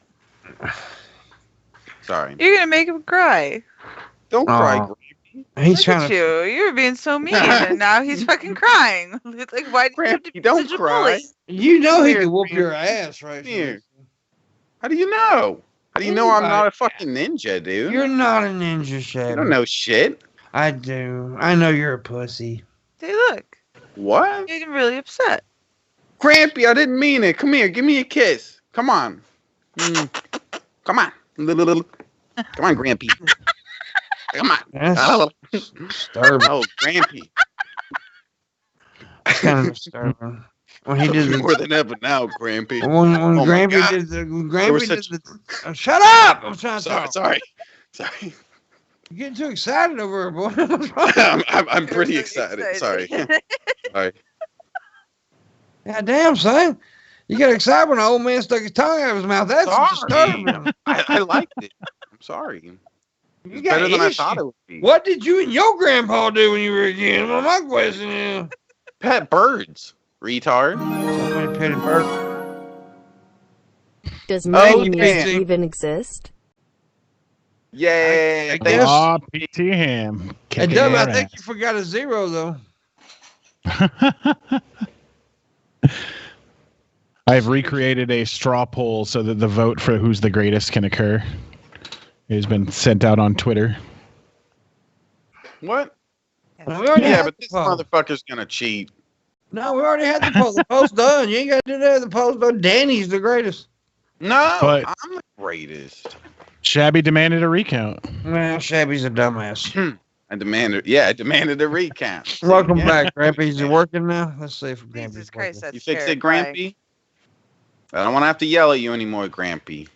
Sorry. You're gonna make him cry. Don't cry, Grampy. He's Look trying at to. You were being so mean, and now he's fucking crying. Like, why did you have to be don't such cry. a bully? You know he can whoop your ass, right? Here. How do you know? How do you know I'm not a fucking ninja, dude? You're not a ninja, Shabby. You don't know shit. I do. I know you're a pussy. Hey, look. What? You made him really upset. Grampy, I didn't mean it. Come here, give me a kiss. Come on. Come on. Come on, Grampy. Come on. That's disturbing. Oh, Grampy. That's kind of disturbing. When he did more than ever now, Grampy. When Grampy did the shut up! I'm trying to talk. Sorry. You're getting too excited over here, boy. I'm pretty excited. Sorry. God damn, son. You get excited when an old man stuck his tongue out of his mouth. That's disturbing. I liked it. I'm sorry. You got better than I thought it would be. What did you and your grandpa do when you were a kid? Well, my question is... Pet birds, retard. Somebody petted birds. Does morning music even exist? Yay! I guess. PT Ham. Hey, Dub, I think you forgot a zero, though. I've recreated a straw poll so that the vote for who's the greatest can occur. It has been sent out on Twitter. What? Yeah, but this motherfucker's gonna cheat. No, we already had the poll. The poll's done. You ain't got to do that. The poll's done. Danny's the greatest. No, but I'm the greatest. Shabby demanded a recount. Well, Shabby's a dumbass. I demanded a recount. Welcome back, Grampy. Is it working now? Let's see if Jesus Christ, that's you fixed it, Grampy? I don't want to have to yell at you anymore, Grampy.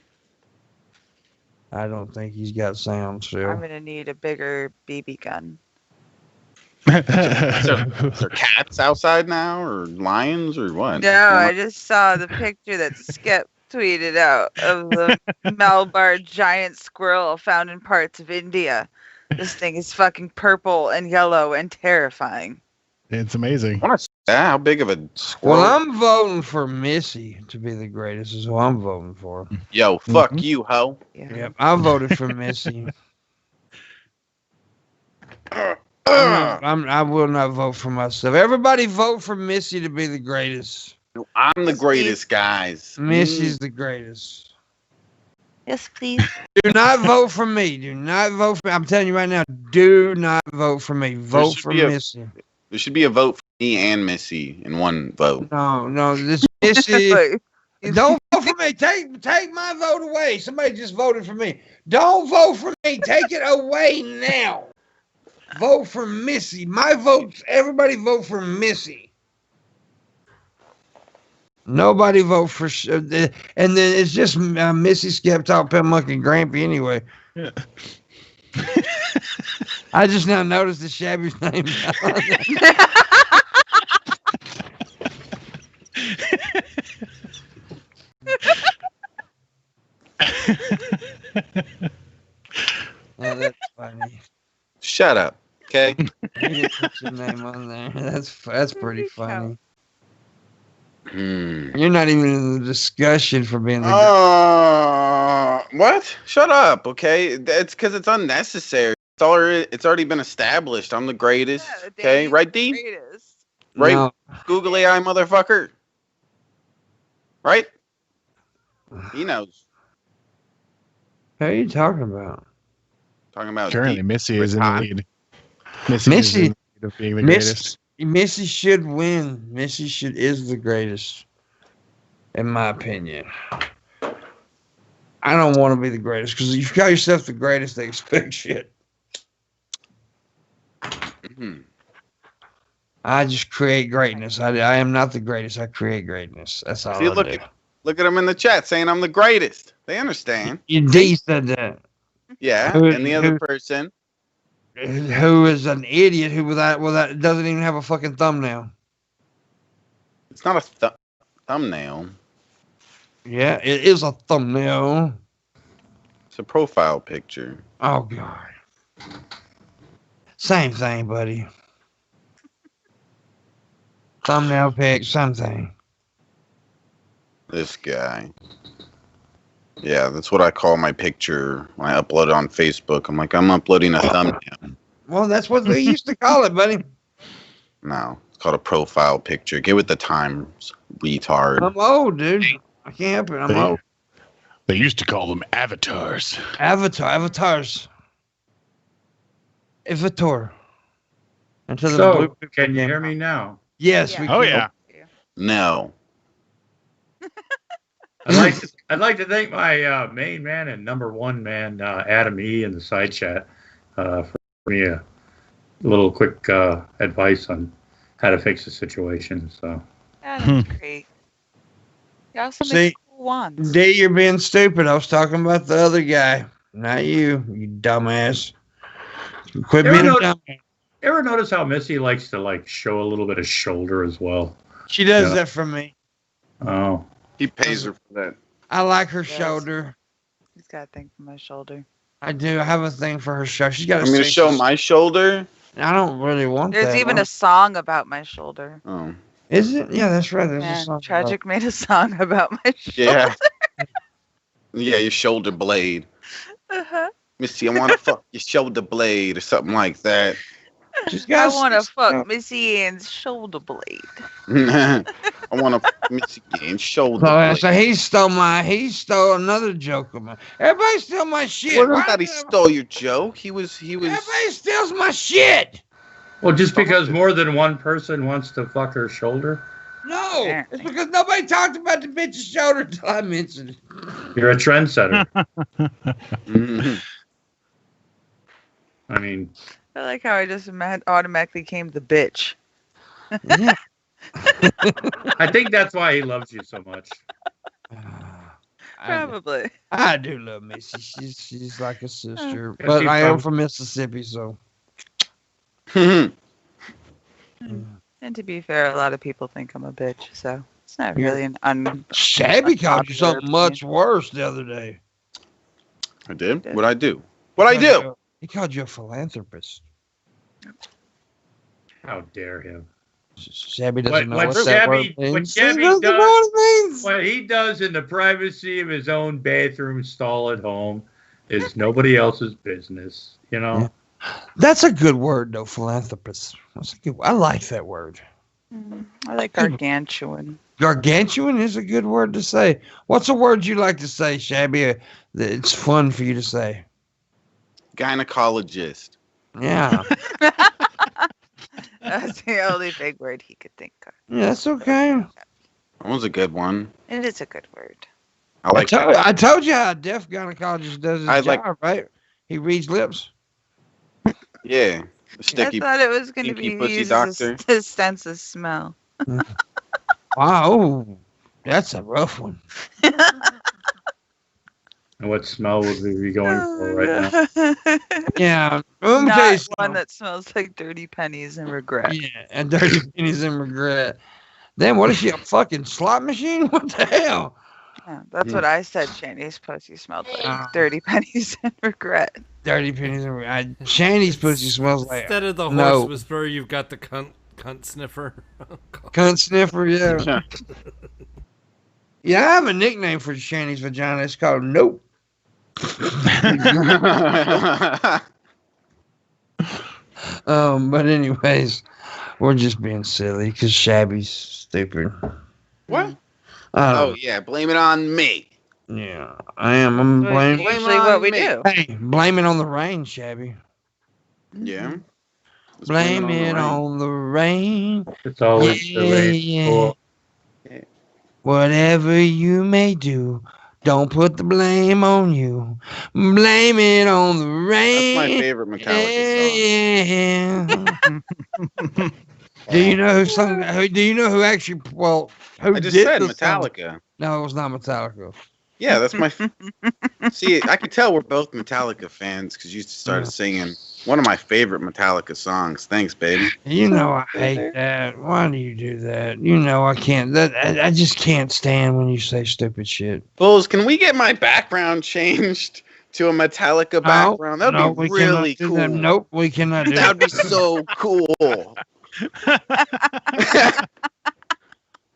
I don't think he's got sound still. I'm gonna need a bigger BB gun. Is there cats outside now, or lions, or what? No, I just saw the picture that Skip tweeted out of the Malabar giant squirrel found in parts of India. This thing is fucking purple and yellow and terrifying. It's amazing. I want to How big of a squirrel? Well, I'm voting for Missy to be the greatest. Is who I'm voting for. Yo, fuck you, ho. Yeah. Yep, I voted for Missy. I will not vote for myself. Everybody vote for Missy to be the greatest. I'm the greatest, guys. Missy's the greatest. Yes, please. Do not vote for me. Do not vote for me. I'm telling you right now, do not vote for me. Vote for Missy. There should be a vote for me and Missy in one vote. No, this Missy. Don't vote for me. Take my vote away. Somebody just voted for me. Don't vote for me. Take it away now. Vote for Missy. My votes. Everybody vote for Missy. Nobody vote for. And then it's just Missy, Skeptop, Pimpmunk, and Grampy anyway. Yeah. I just now noticed the Shabby's name. Oh, that's funny. Shut up, okay? You didn't put your name on there. That's pretty funny. You're not even in the discussion for being the what? Shut up, okay? It's because it's unnecessary. It's already been established. I'm the greatest. Yeah, Okay, right, D? Greatest. Right, No. Google AI motherfucker. Right? He knows. Who are you talking about? Talking about Currently, D. Missy is in the Hot. lead. Missy is in the lead of being the greatest. Missy should win. Missy is the greatest, in my opinion. I don't want to be the greatest because if you call yourself the greatest, they expect shit. Mhm. I just create greatness. I am not the greatest. I create greatness. That's all See, I look do. at them in the chat saying I'm the greatest. They understand. D said that. Yeah, Who- and the other who- person. Who is an idiot who that doesn't even have a fucking thumbnail. It's not a thumbnail. Yeah, it is a thumbnail. It's a profile picture. Oh god. Same thing, buddy. Thumbnail pic, something. This guy. Yeah, that's what I call my picture when I upload it on Facebook. I'm like, I'm uploading a thumbnail. Well, that's what they used to call it, buddy. No, it's called a profile picture. Get with the times, retard. I'm old, dude. I can't help it. I'm old. They used to call them avatars. Avatars. Avatar. Into the So, blue. can you hear me now? Yes, Yeah. we Oh can. yeah. No. I'd like to thank my main man and number one man, Adam E. in the side chat, for me a little quick advice on how to fix the situation. So Yeah, that's great. You also See, make cool ones. D, you're being stupid. I was talking about the other guy, not you, you dumbass. Quit Ever being a notice- dumbass. ever notice how Missy likes to show a little bit of shoulder as well? She does Yeah. that for me. Oh, He pays her for that. I like her Yes. shoulder. He's got a thing for my shoulder. I do. I have a thing for her shoulder. She's got. I'm going to show my shoulder. I don't really want There's that. even no. a song about my shoulder. Oh. Is it? Yeah, that's right. There's a Yeah, song. Tragic made a song about my shoulder. Yeah. Yeah, your shoulder blade. Uh-huh. Missy, I want to fuck your shoulder blade or something like that. She's I got. want to fuck MissyAnn's shoulder blade. I want to Missy and shoulder blade. So he stole another joke of mine. Everybody steal my shit. What Why about he do- stole your joke? He was. Everybody steals my shit. well, just because more than one person wants to fuck her shoulder, No, Apparently. it's because nobody talked about the bitch's shoulder until I mentioned it. you're a trendsetter. Mhm. I mean, I like how I just automatically came the bitch. Yeah. I think that's why he loves you so much. Probably. I do love Missy. She's like a sister, Yeah, but she's I am probably- from Mississippi, so. And to be fair, a lot of people think I'm a bitch, so it's not really an Shabby called you Unpopular something much worse the other day. I did. What'd I do? What'd I do? He called you a philanthropist. How dare him? Shabby doesn't know What what that Shabby, word means. what He Shabby doesn't know does, what it means. what he does in the privacy of his own bathroom stall at home is nobody else's business. You know. Yeah. That's a good word, though, philanthropist. That's a good. I like that word. I like gargantuan. Gargantuan is a good word to say. What's a word you like to say, Shabby? That it's fun for you to say. Gynecologist. Yeah. That's the only big word he could think of. Yeah, that's okay. That was a good one. It is a good word. I like I told you how a deaf gynecologist does his job, right? He reads lips. Yeah. The sticky, I thought it was going to stinky be pussy used doctor. as his sense of smell. Wow, that's a rough one. And what smell would we be going for right now? Yeah, let me tell you Not one something. that smells like dirty pennies and regret. Yeah, and dirty pennies and regret. Then what is she, a fucking slot machine? What the hell? Yeah, that's what I said. Shandy's pussy smelled like dirty pennies and regret. Dirty pennies and regret. Shandy's pussy smells like Instead of the horse no. whisperer, you've got the cunt sniffer. Cunt sniffer, yeah. Yeah, I have a nickname for Shandy's vagina. It's called Nope. But anyways, we're just being silly because Shabby's stupid. What? Oh yeah, blame it on me. Yeah, I am. I'm blaming. Usually what we do. Hey, blame it on the rain, Shabby. Yeah. Let's Blame it on the rain. It's always the rain. Cool. Whatever you may do, don't put the blame on you. Blame it on the rain. That's my favorite Metallica song. Do you know who sung? Do you know who actually? Well, who I just did said the Metallica. Song? No, it was not Metallica. Yeah, that's my. See, I could tell we're both Metallica fans because you started singing one of my favorite Metallica songs. Thanks, baby. You know I hate that. Why do you do that? You know I can't. I just can't stand when you say stupid shit. Bulls, can we get my background changed to a Metallica background? That would be really cool. That. Nope, we cannot do that. That would be so cool.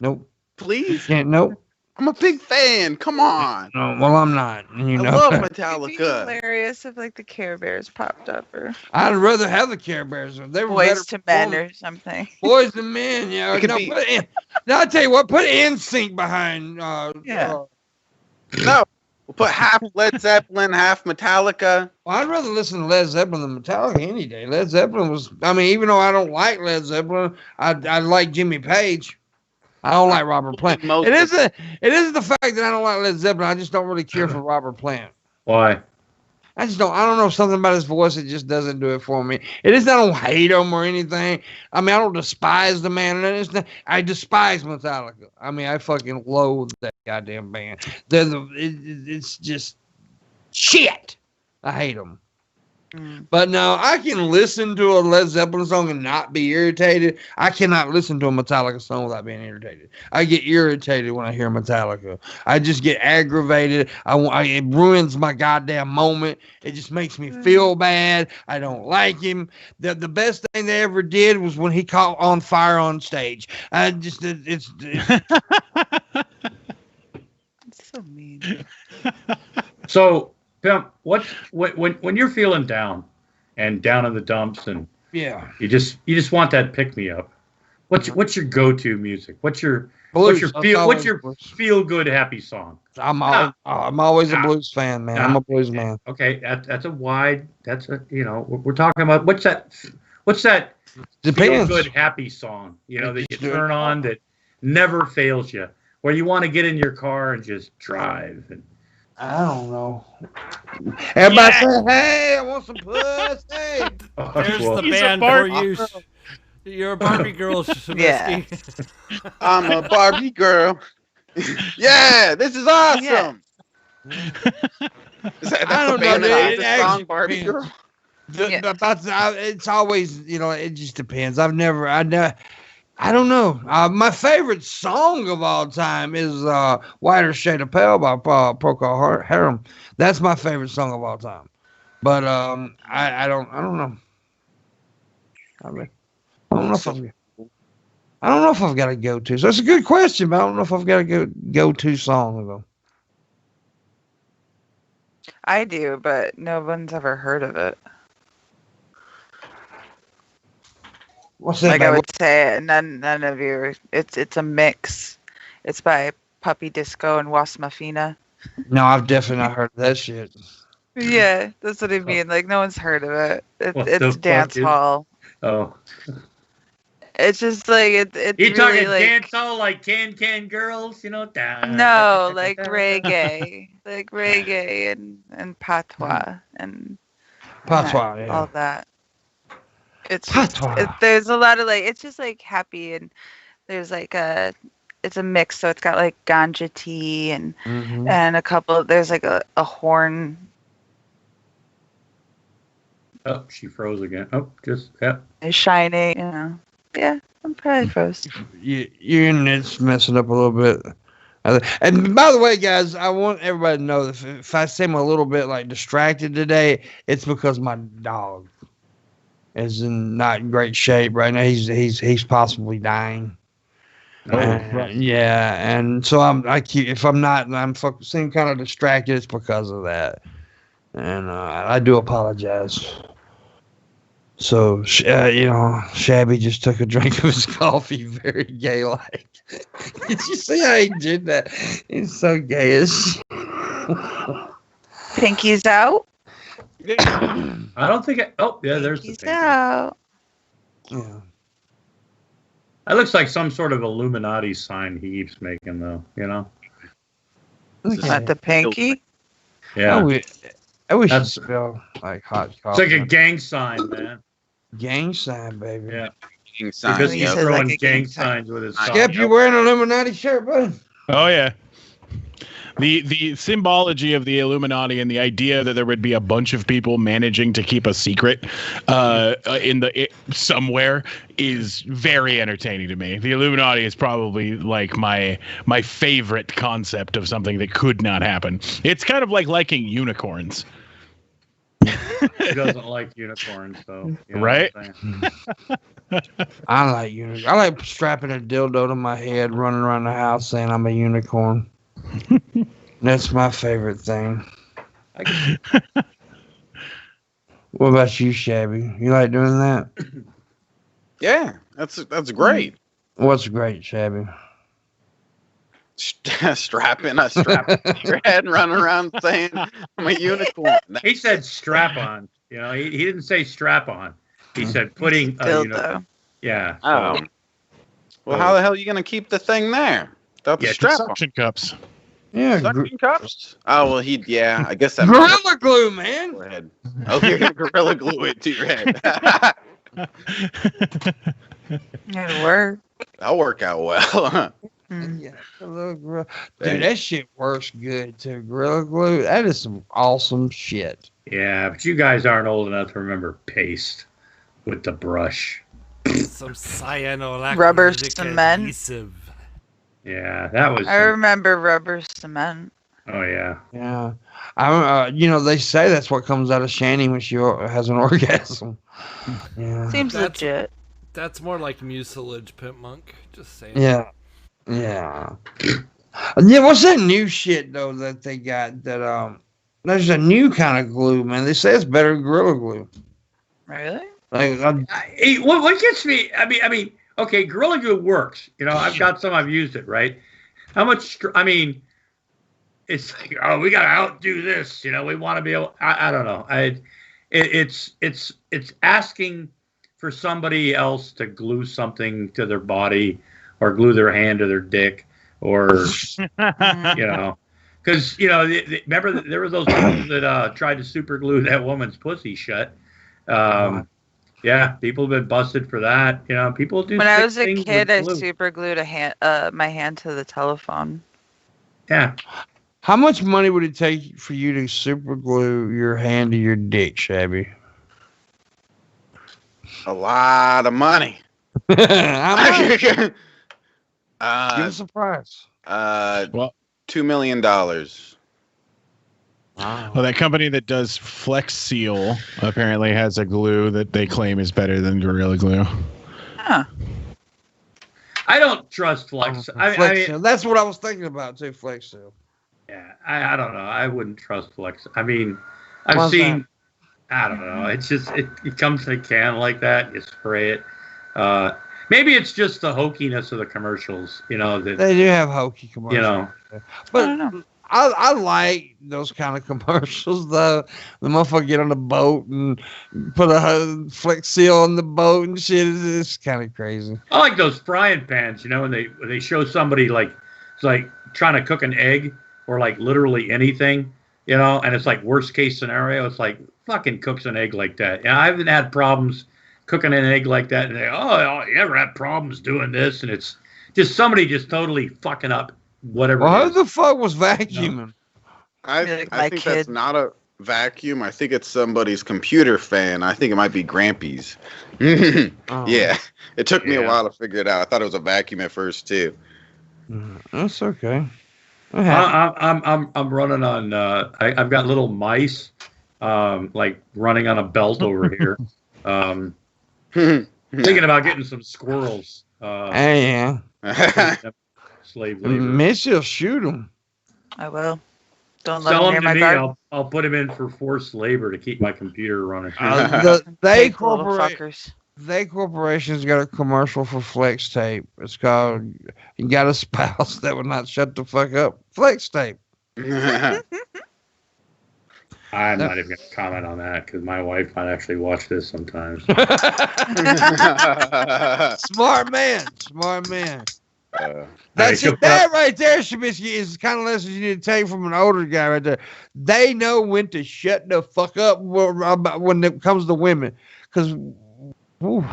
Nope. Please? Can't. Nope. I'm a big fan. Come on. No, well, I'm not. You know. I love It'd be Metallica. hilarious if like the Care Bears popped up or I'd rather have the Care Bears. They were Boys to Men or something. Boys to Men, yeah. No, put in. Now I'll tell you what. Put NSYNC behind. No, we'll put half Led Zeppelin, half Metallica. Well, I'd rather listen to Led Zeppelin than Metallica any day. Led Zeppelin was. I mean, even though I don't like Led Zeppelin, I like Jimmy Page. I don't like Robert Plant. It isn't the fact that I don't like Led Zeppelin. I just don't really care for Robert Plant. Why? I don't know, something about his voice. It just doesn't do it for me. It isn't, I don't hate him or anything. I mean, I don't despise the man. I despise Metallica. I mean, I fucking loathe that goddamn band. It's just shit. I hate them. But no, I can listen to a Led Zeppelin song and not be irritated. I cannot listen to a Metallica song without being irritated. I get irritated when I hear Metallica. I just get aggravated. It ruins my goddamn moment. It just makes me feel bad. I don't like him. The best thing they ever did was when he caught on fire on stage. It's so mean. So, Pimp, when you're feeling down and down in the dumps and you just want that pick me up. What's your go-to music? What's your feel good happy song? I'm always a blues fan, man. I'm a blues man. Okay, we're talking about what's that feel good happy song, that you turn on that never fails you, where you want to get in your car and just drive and I don't know. Everybody say, hey, I want some pussy. There's the band for you. You're a Barbie girl, Shabisky. I'm a Barbie girl. Yeah, this is awesome. I don't know. The song Barbie girl? It's always, it just depends. I don't know. My favorite song of all time is "Whiter Shade of Pale" by Procol Harum. That's my favorite song of all time. But I don't know. I don't know if I don't know if I've got a go-to. So that's a good question, but I don't know if I've got a go-to song though. I do, but no one's ever heard of it. What's that? Like I would say, none of you. It's a mix. It's by Puppy Disco and Wasmafina. No, I've definitely not heard of that shit. Yeah, that's what I mean. Like no one's heard of it. It's dance is- hall. Oh, It's just like it's you really talking like dance hall like Can Girls? You know? no, like reggae, like reggae and patois and Patois, yeah. all that. It's Patois. just, there's a lot of like it's just like happy and there's like it's a mix, so it's got like ganja tea and Mhm. and a couple. There's like a horn. Oh, she froze again. Oh, just yeah. Shining, you know. Yeah, I'm probably froze. Your internet's messing up a little bit. And by the way, guys, I want everybody to know that if I seem a little bit like distracted today, it's because my dog is in not great shape right now. He's possibly dying. Oh, Yeah, and so I'm seem kind of distracted. It's because of that, and I do apologize. So, Shabby just took a drink of his coffee, very gay-like. Did you see how he did that? He's so gay as shit. Pinky's out. I don't think. Oh, yeah. There's the Pinky's thing. out. Yeah. That looks like some sort of Illuminati sign he keeps making, though. You know? Not the pinky. Yeah. I wish That's- it smelled like hot It's coffee. like a gang sign, man. gang sign, baby. Yeah. Sign, Because He he's says yep. throwing like a gang gang sign. signs with his Skip, sock. you wearing an Illuminati shirt, bud? Oh yeah. The symbology of the Illuminati and the idea that there would be a bunch of people managing to keep a secret somewhere is very entertaining to me. The Illuminati is probably like my favorite concept of something that could not happen. It's kind of like liking unicorns. He doesn't like unicorns, though. You know Right? what I'm saying? I like unicorn. I like strapping a dildo to my head, running around the house saying I'm a unicorn. That's my favorite thing. What about you, Shabby? You like doing that? Yeah, that's great. What's great, Shabby? Strapping a strap to your head and running around saying I'm a unicorn. He said strap on. You know, he didn't say strap on. He said putting a unicorn. Dildo. Yeah. Oh. Well, how the hell are you going to keep the thing there? Without the Yeah, strap on? Suction cups. Yeah, Suction cups? Oh, well, I guess that Gorilla glue, man. Go ahead. Oh, you're going to gorilla glue it to your head. It'll work. That'll work out well. Mm. Yeah, a little gorilla. Dude, that shit works good too. Gorilla glue, that is some awesome shit. Yeah, but you guys aren't old enough to remember paste with the brush. Some cyanolactic Rubber cement. adhesive. Yeah, that was. I remember rubber cement. Oh yeah. Yeah, they say that's what comes out of Shani when she has an orgasm. Yeah, Seems That's- legit. That's more like mucilage, Pimpmunk. Just saying. yeah. Yeah. Yeah, what's that new shit though that they got that there's a new kind of glue, man. They say it's better than Gorilla Glue. Really? Like What gets me? I mean, okay, Gorilla Glue works. You know, I've got some. I've used it. Right? How much? It's like, oh, we gotta outdo this. You know, we want to be able. I don't know. It's asking for somebody else to glue something to their body, or glue their hand to their dick, or you know, because remember there were those people that tried to super glue that woman's pussy shut. Yeah, people have been busted for that. You know, people do. When I was a things kid, with I glue. super glued my hand to the telephone. Yeah, how much money would it take for you to super glue your hand to your dick, Shabby? A lot of money. How much? Give uh, us a price. Well, $2 million. well, that company that does Flex Seal apparently has a glue that they claim is better than Gorilla Glue. Huh. I don't trust Flex. I mean, that's what I was thinking about too. Flex Seal. Yeah, I don't know. I wouldn't trust Flex. I mean, I've seen. I don't know. It's just it comes in a can like that. You spray it. Maybe it's just the hokiness of the commercials. You know that they do have hokey commercials. You know, but I don't know. I like those kind of commercials though. The motherfucker get on the boat and put a Flex Seal on the boat and shit. It's kind of crazy. I like those frying pans. You know, when they show somebody like trying to cook an egg or like literally anything. You know, and it's like worst case scenario. It's like fucking cooks an egg like that. Yeah, I haven't had problems cooking an egg like that. And they, you ever had problems doing this? And it's just somebody just totally fucking up whatever. Well, who the fuck was vacuuming? No. I think that's not a vacuum. I think it's somebody's computer fan. I think it might be Grampy's. Yeah, it took me a while to figure it out. I thought it was a vacuum at first too. That's okay. I'm running on. I've got little mice, like running on a belt over here. Thinking about getting some squirrels. Yeah. Slave labor. Missy will shoot them. I will. Don't let Sell them them near to my me. garden. I'll put them in for forced labor to keep my computer running. They Corporation's got a commercial for Flex Tape. It's called "You Got a Spouse That Would Not Shut the Fuck Up." Flex Tape. I'm not even going to comment on that because my wife might actually watch this sometimes. Smart man. That's it. That right there, Shabisky, is the kind of lessons you need to take from an older guy right there. They know when to shut the fuck up when it comes to women. Because, don't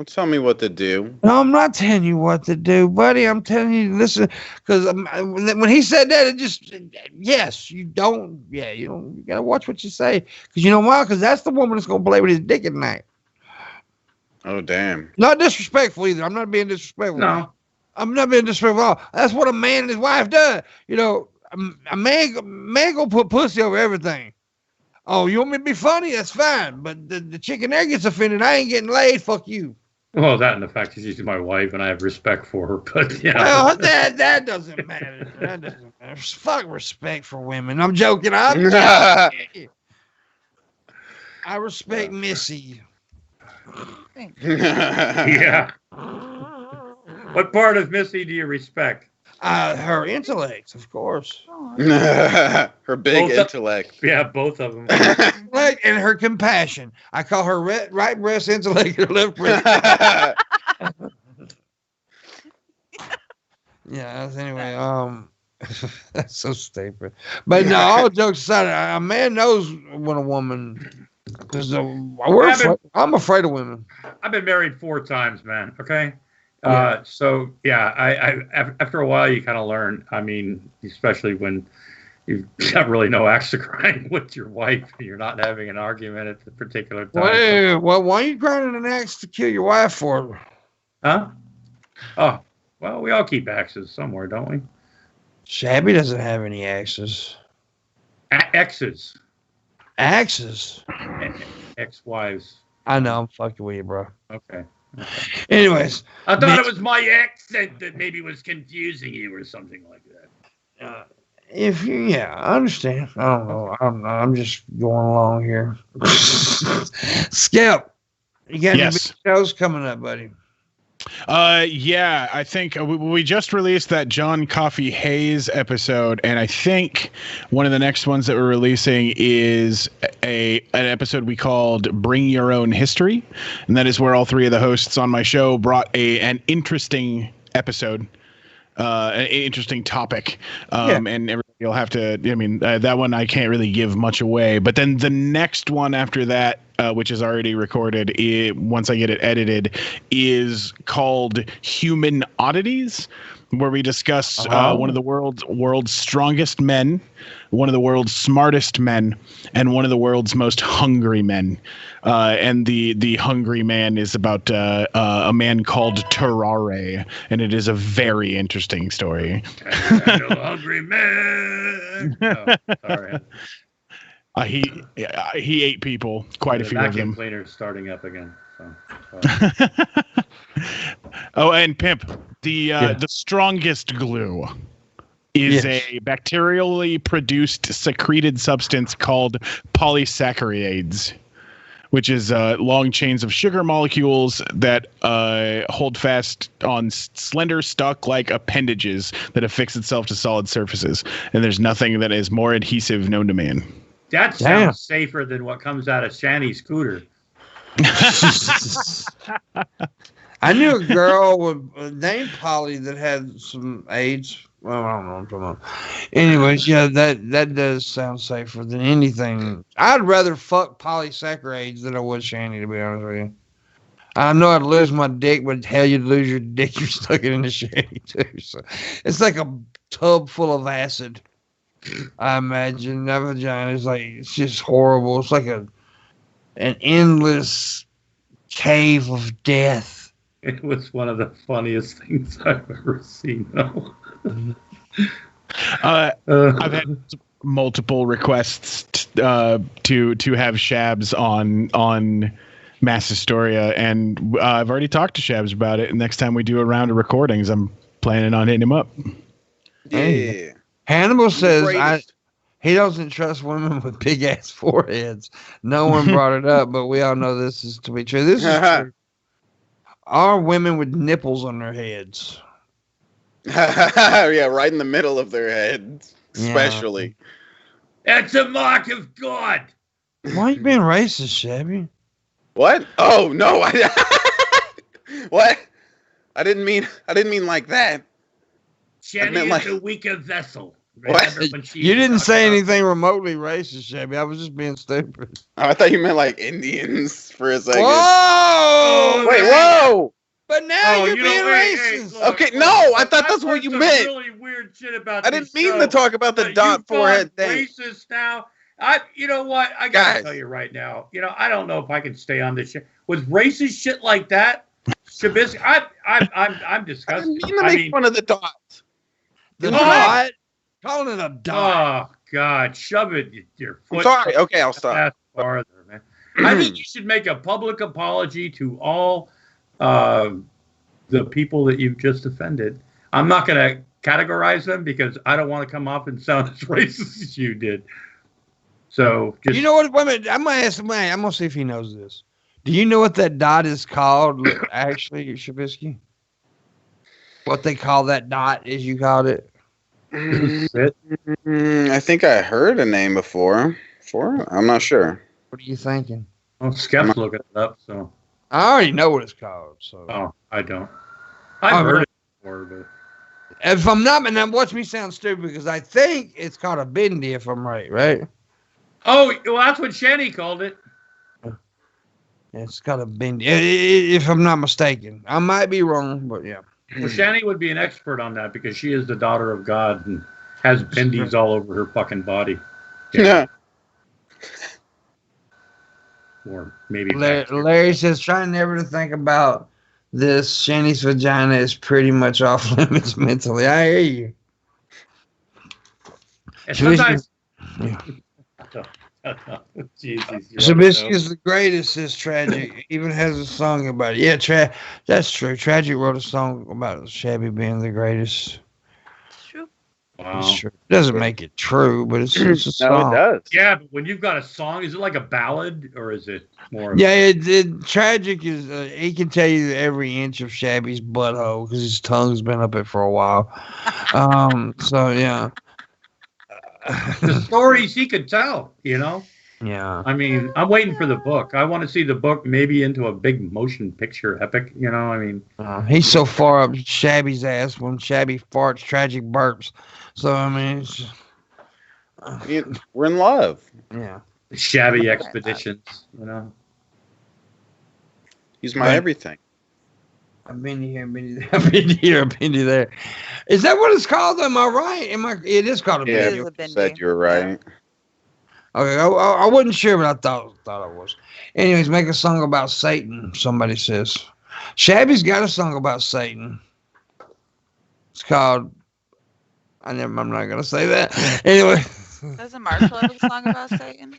tell me what to do. No, I'm not telling you what to do, buddy. I'm telling you, listen. Because when he said that, it just, yes, you gotta watch what you say. Because you know why? Because that's the woman that's gonna play with his dick at night. Oh, damn. Not disrespectful either. I'm not being disrespectful. No. I'm not being disrespectful at all. That's what a man and his wife does. You know, a man gonna put pussy over everything. Oh, you want me to be funny? That's fine. But the chicken there gets offended. I ain't getting laid. Fuck you. Well, that and the fact that she's my wife and I have respect for her. But, you know. Well, that doesn't matter. That doesn't matter. Fuck respect for women. I'm joking. I respect Missy. Yeah. What part of Missy do you respect? Her intellect, of course. Her big intellect. Yeah, both of them. And her compassion. I call her right breast intellect, her left breast. Yeah. Anyway, that's so stupid. But no, all jokes aside, a man knows when a woman. Because I'm afraid of women. I've been married 4 times, man. Okay. So yeah, I after a while you kind of learn. I mean, especially when you've got really no axe to grind with your wife, and you're not having an argument at the particular time. Well, why are you grinding an axe to kill your wife for? Huh? Oh, well, we all keep axes somewhere, don't we? Shabby doesn't have any axes. Exes. Axes. Ex-wives. I know. I'm fucking with you, bro. Okay. Anyways, I thought it was my ex that maybe was confusing you or something like that. I understand. I don't know. I'm just going along here. Skip, you got any big shows coming up, buddy? Yeah, I think we just released that John Coffey Hayes episode, and I think one of the next ones that we're releasing is an episode we called Bring Your Own History, and that is where all 3 of the hosts on my show brought an interesting episode, an interesting topic, and everybody will have to, I mean, that one I can't really give much away, but then the next one after that, which is already recorded, once I get it edited, is called Human Oddities, where we discuss one of the world's strongest men, one of the world's smartest men, and one of the world's most hungry men. And the hungry man is about a man called Terrare, and it is a very interesting story. No hungry man. Oh, sorry. He ate people, quite a few of them. Vacuum cleaner starting up again. So, oh, and Pimp, The strongest glue is a bacterially produced secreted substance called polysaccharides, which is long chains of sugar molecules that hold fast on slender stalk-like appendages that affix itself to solid surfaces. And there's nothing that is more adhesive known to man. That sounds safer than what comes out of Shanny's scooter. I knew a girl named Polly that had some AIDS. Well, I don't know what I'm talking about. Anyways, that does sound safer than anything. I'd rather fuck polysaccharides than I would Shanny, to be honest with you. I know I'd lose my dick, but hell, you'd lose your dick if you stuck it in the Shanny, too. So it's like a tub full of acid. I imagine that vagina is like, it's just horrible. It's like an endless cave of death. It was one of the funniest things I've ever seen, though. I've had multiple requests to have Shabs on Mass Historia, and I've already talked to Shabs about it. And next time we do a round of recordings, I'm planning on hitting him up. Yeah. Hannibal says he doesn't trust women with big ass foreheads. No one brought it up, but we all know this is to be true. This is true. Are women with nipples on their heads? Yeah, right in the middle of their heads, especially. That's a mark of God. Why are you being racist, Shabby? What? Oh no! What? I didn't mean like that. Shanny is a weaker vessel. What? You didn't say anything remotely racist, Shabby. I was just being stupid. Oh, I thought you meant like Indians for a second. Whoa! Wait, whoa! But now you're being racist. Hey, okay, no, I thought that's what you meant. Really weird shit about I didn't mean to talk about the dot forehead thing. Racist now. You know what? I gotta tell you right now. I don't know if I can stay on this shit with racist shit like that. Shabisky, I'm disgusted. I didn't mean to make fun of the dot. The dot. Calling it a dot. Oh God, shove it your foot. I'm sorry. Okay, I'll stop. Farther, man. I think you should make a public apology to all the people that you've just offended. I'm not going to categorize them because I don't want to come off and sound as racist as you did. So, you know what? Wait a minute. I'm going to ask him. I'm going to see if he knows this. Do you know what that dot is called, actually, Shabisky? What they call that dot, as you called it? I think I heard a name before. I'm not sure. What are you thinking? Well, Skep's looking it up, so. I already know what it's called. So. Oh, I don't. I've heard it before, but. If I'm not, and now watch me sound stupid because I think it's called a bindi, if I'm right? Oh, well, that's what Shanny called it. It's called a bindi, if I'm not mistaken. I might be wrong, but yeah. Well, Shanny would be an expert on that because she is the daughter of God and has bindis all over her fucking body. Yeah. Or maybe Larry says, try never to think about this. Shanny's vagina is pretty much off limits mentally. I hear you. And sometimes, Shabisky is the greatest. Is tragic. Even has a song about it. Yeah, that's true. Tragic wrote a song about Shabby being the greatest. True. Wow. It's true. It doesn't make it true, but it's a song. No, it does. Yeah, but when you've got a song, is it like a ballad or is it more? Yeah, tragic is. He can tell you every inch of Shabby's butthole because his tongue's been up it for a while. So yeah. The stories he could tell, Yeah. I mean, I'm waiting for the book. I want to see the book maybe into a big motion picture epic, I mean. He's so far up Shabby's ass when Shabby farts tragic burps. So, I mean, it's just, we're in love. Yeah. Shabby expeditions, He's my everything. I've been here, I've been there, I've been here, I've been there. Is that what it's called? Am I right? It is called a bindi. Yeah, you said you were right. Okay, I wasn't sure, but I thought I was. Anyways, make a song about Satan, somebody says. Shabby's got a song about Satan. It's called... I'm not going to say that. Anyway. Doesn't Marshall have a song about Satan?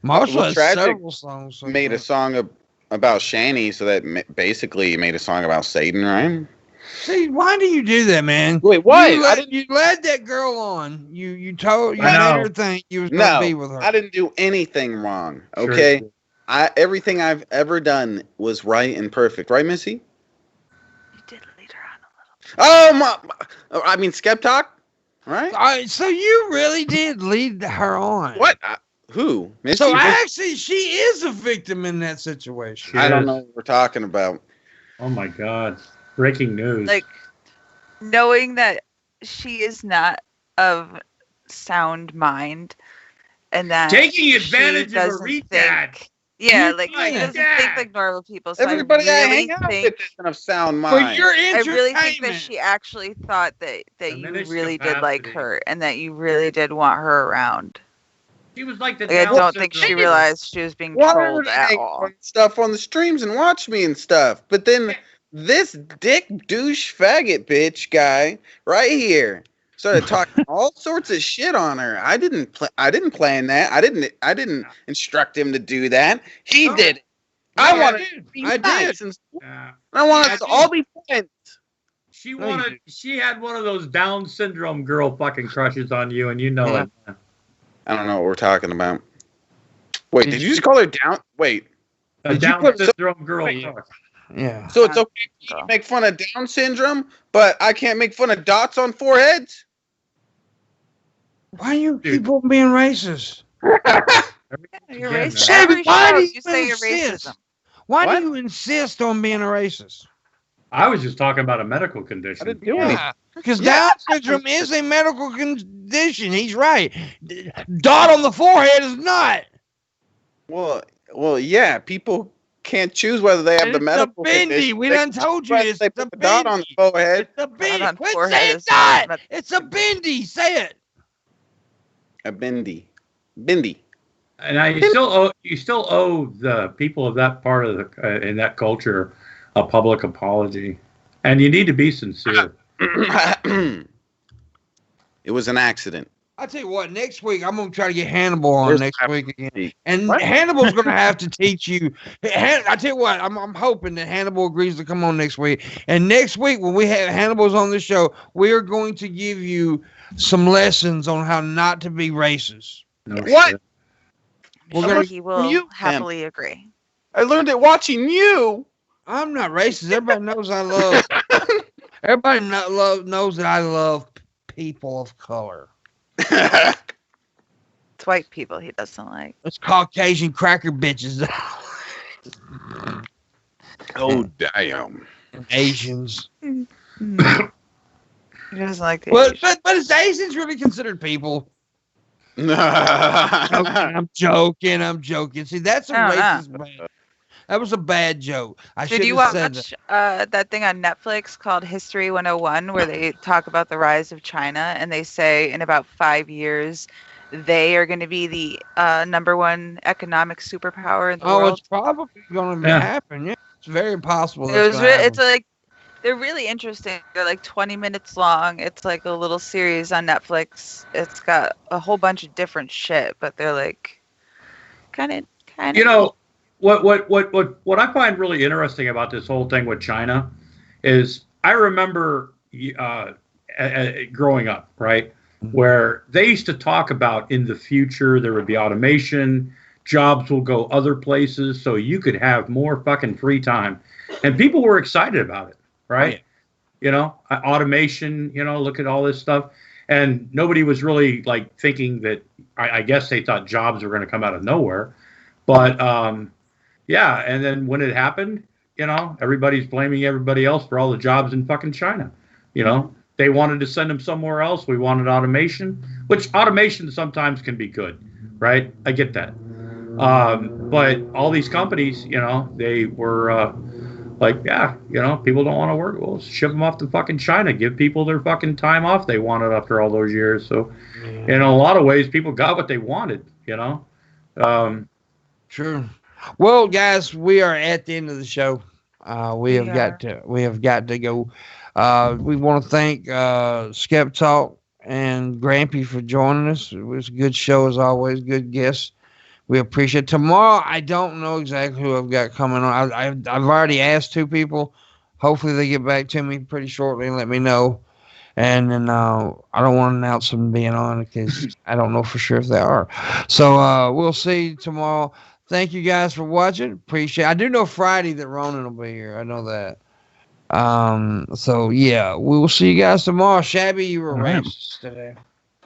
Marshall has Tragic several songs. Made a song about Shanny, so that basically made a song about Satan, right? See, why do you do that, man? Wait, what? You led that girl on. You made her think you was gonna be with her. I didn't do anything wrong. Okay, sure. Everything I've ever done was right and perfect, right, Missy? You did lead her on a little. Oh my! I mean, Skeptalk, right? So you really did lead her on. What? Who? Missy? So actually, she is a victim in that situation. I don't know what we're talking about. Oh my God! Breaking news. Like, knowing that she is not of sound mind and that taking advantage of a retard. Yeah, like she doesn't think like normal people. So everybody I hang out with isn't of sound mind. I really think that she actually thought that you really did like her and that you really did want her around. She was like the. I don't think she realized she was being trolled at all. Stuff on the streams and watch me and stuff, but then. This dick douche faggot bitch guy right here started talking all sorts of shit on her. I didn't plan that. I didn't instruct him to do that. He did it. I wanted to be nice. I want us to all be friends. She had one of those Down syndrome girl fucking crushes on you, and you know it. I don't know what we're talking about. Wait, did you just call her Down? Wait. A Down syndrome girl crush. Yeah. So it's okay to make fun of Down syndrome, but I can't make fun of dots on foreheads? Why you keep on being racist? You're racist. Every show you say you're racism. Why do you insist on being a racist? I was just talking about a medical condition. I didn't do anything. Because Down syndrome is a medical condition. He's right. Dot on the forehead is not. Well, yeah, people can't choose whether they have the medical condition. We done told you it's the dot on the forehead. It's a bendy. Quit saying dot. It's a bendy. Say it. A bendy. And you still owe the people of that part of the in that culture a public apology, and you need to be sincere. It was an accident. I'll tell you what, next week, I'm going to try to get Hannibal on next week again. And Hannibal's going to have to teach you. I tell you what, I'm hoping that Hannibal agrees to come on next week. And next week, when we have Hannibal's on the show, we are going to give you some lessons on how not to be racist. What? I'm sure he will happily agree. I learned it watching you. I'm not racist. Everybody knows I love. Everybody knows that I love people of color. It's white people he doesn't like. It's Caucasian cracker bitches. Oh, damn. Asians. He doesn't like the Asians. But is Asians really considered people? I'm joking. See, that's a racist bad. That was a bad joke. Did you watch that thing on Netflix called History 101 where they talk about the rise of China and they say in about 5 years they are going to be the #1 economic superpower in the world? Oh, it's probably going to happen. Yeah, it's very possible. It's like they're really interesting. They're like 20 minutes long. It's like a little series on Netflix. It's got a whole bunch of different shit, but they're like kind of. You know. What I find really interesting about this whole thing with China is I remember growing up, right, where they used to talk about in the future there would be automation, jobs will go other places, so you could have more fucking free time, and people were excited about it, right? You know, automation. You know, look at all this stuff, and nobody was really like thinking that. I guess they thought jobs were going to come out of nowhere, but. Yeah, and then when it happened, you know, everybody's blaming everybody else for all the jobs in fucking China. You know, they wanted to send them somewhere else. We wanted automation, which automation sometimes can be good, right? I get that. But all these companies, you know, they were like, yeah, you know, people don't want to work. Well, ship them off to fucking China. Give people their fucking time off they wanted after all those years. So, in a lot of ways, people got what they wanted, you know. Sure. Well, guys, we are at the end of the show. We have got to go. We want to thank Skep Talk and Grampy for joining us. It was a good show as always. Good guests. We appreciate it. Tomorrow, I don't know exactly who I've got coming on. I've already asked 2 people. hopefully they get back to me pretty shortly and let me know. And then I don't want to announce them being on because I don't know for sure if they are. So we'll see tomorrow. Thank you guys for watching. Appreciate it. I do know Friday that Ronan will be here. I know that. So yeah, we will see you guys tomorrow. Shabby, you were racist today.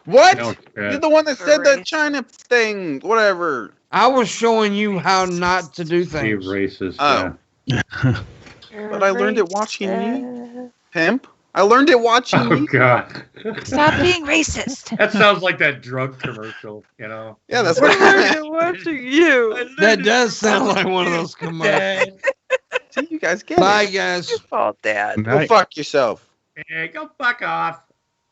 What? No, you're the one that said the China thing. Whatever. I was showing you how not to do things. You're racist. Oh. Yeah. But I learned it watching you, Pimp. I learned it watching you. Oh, God. Stop being racist. That sounds like that drug commercial, you know? Yeah, that's what I learned it watching you. That does sound like one of those commercials. See, you guys get Bye, it. guys. Your fault, Dad. Go fuck yourself. Hey, go fuck off.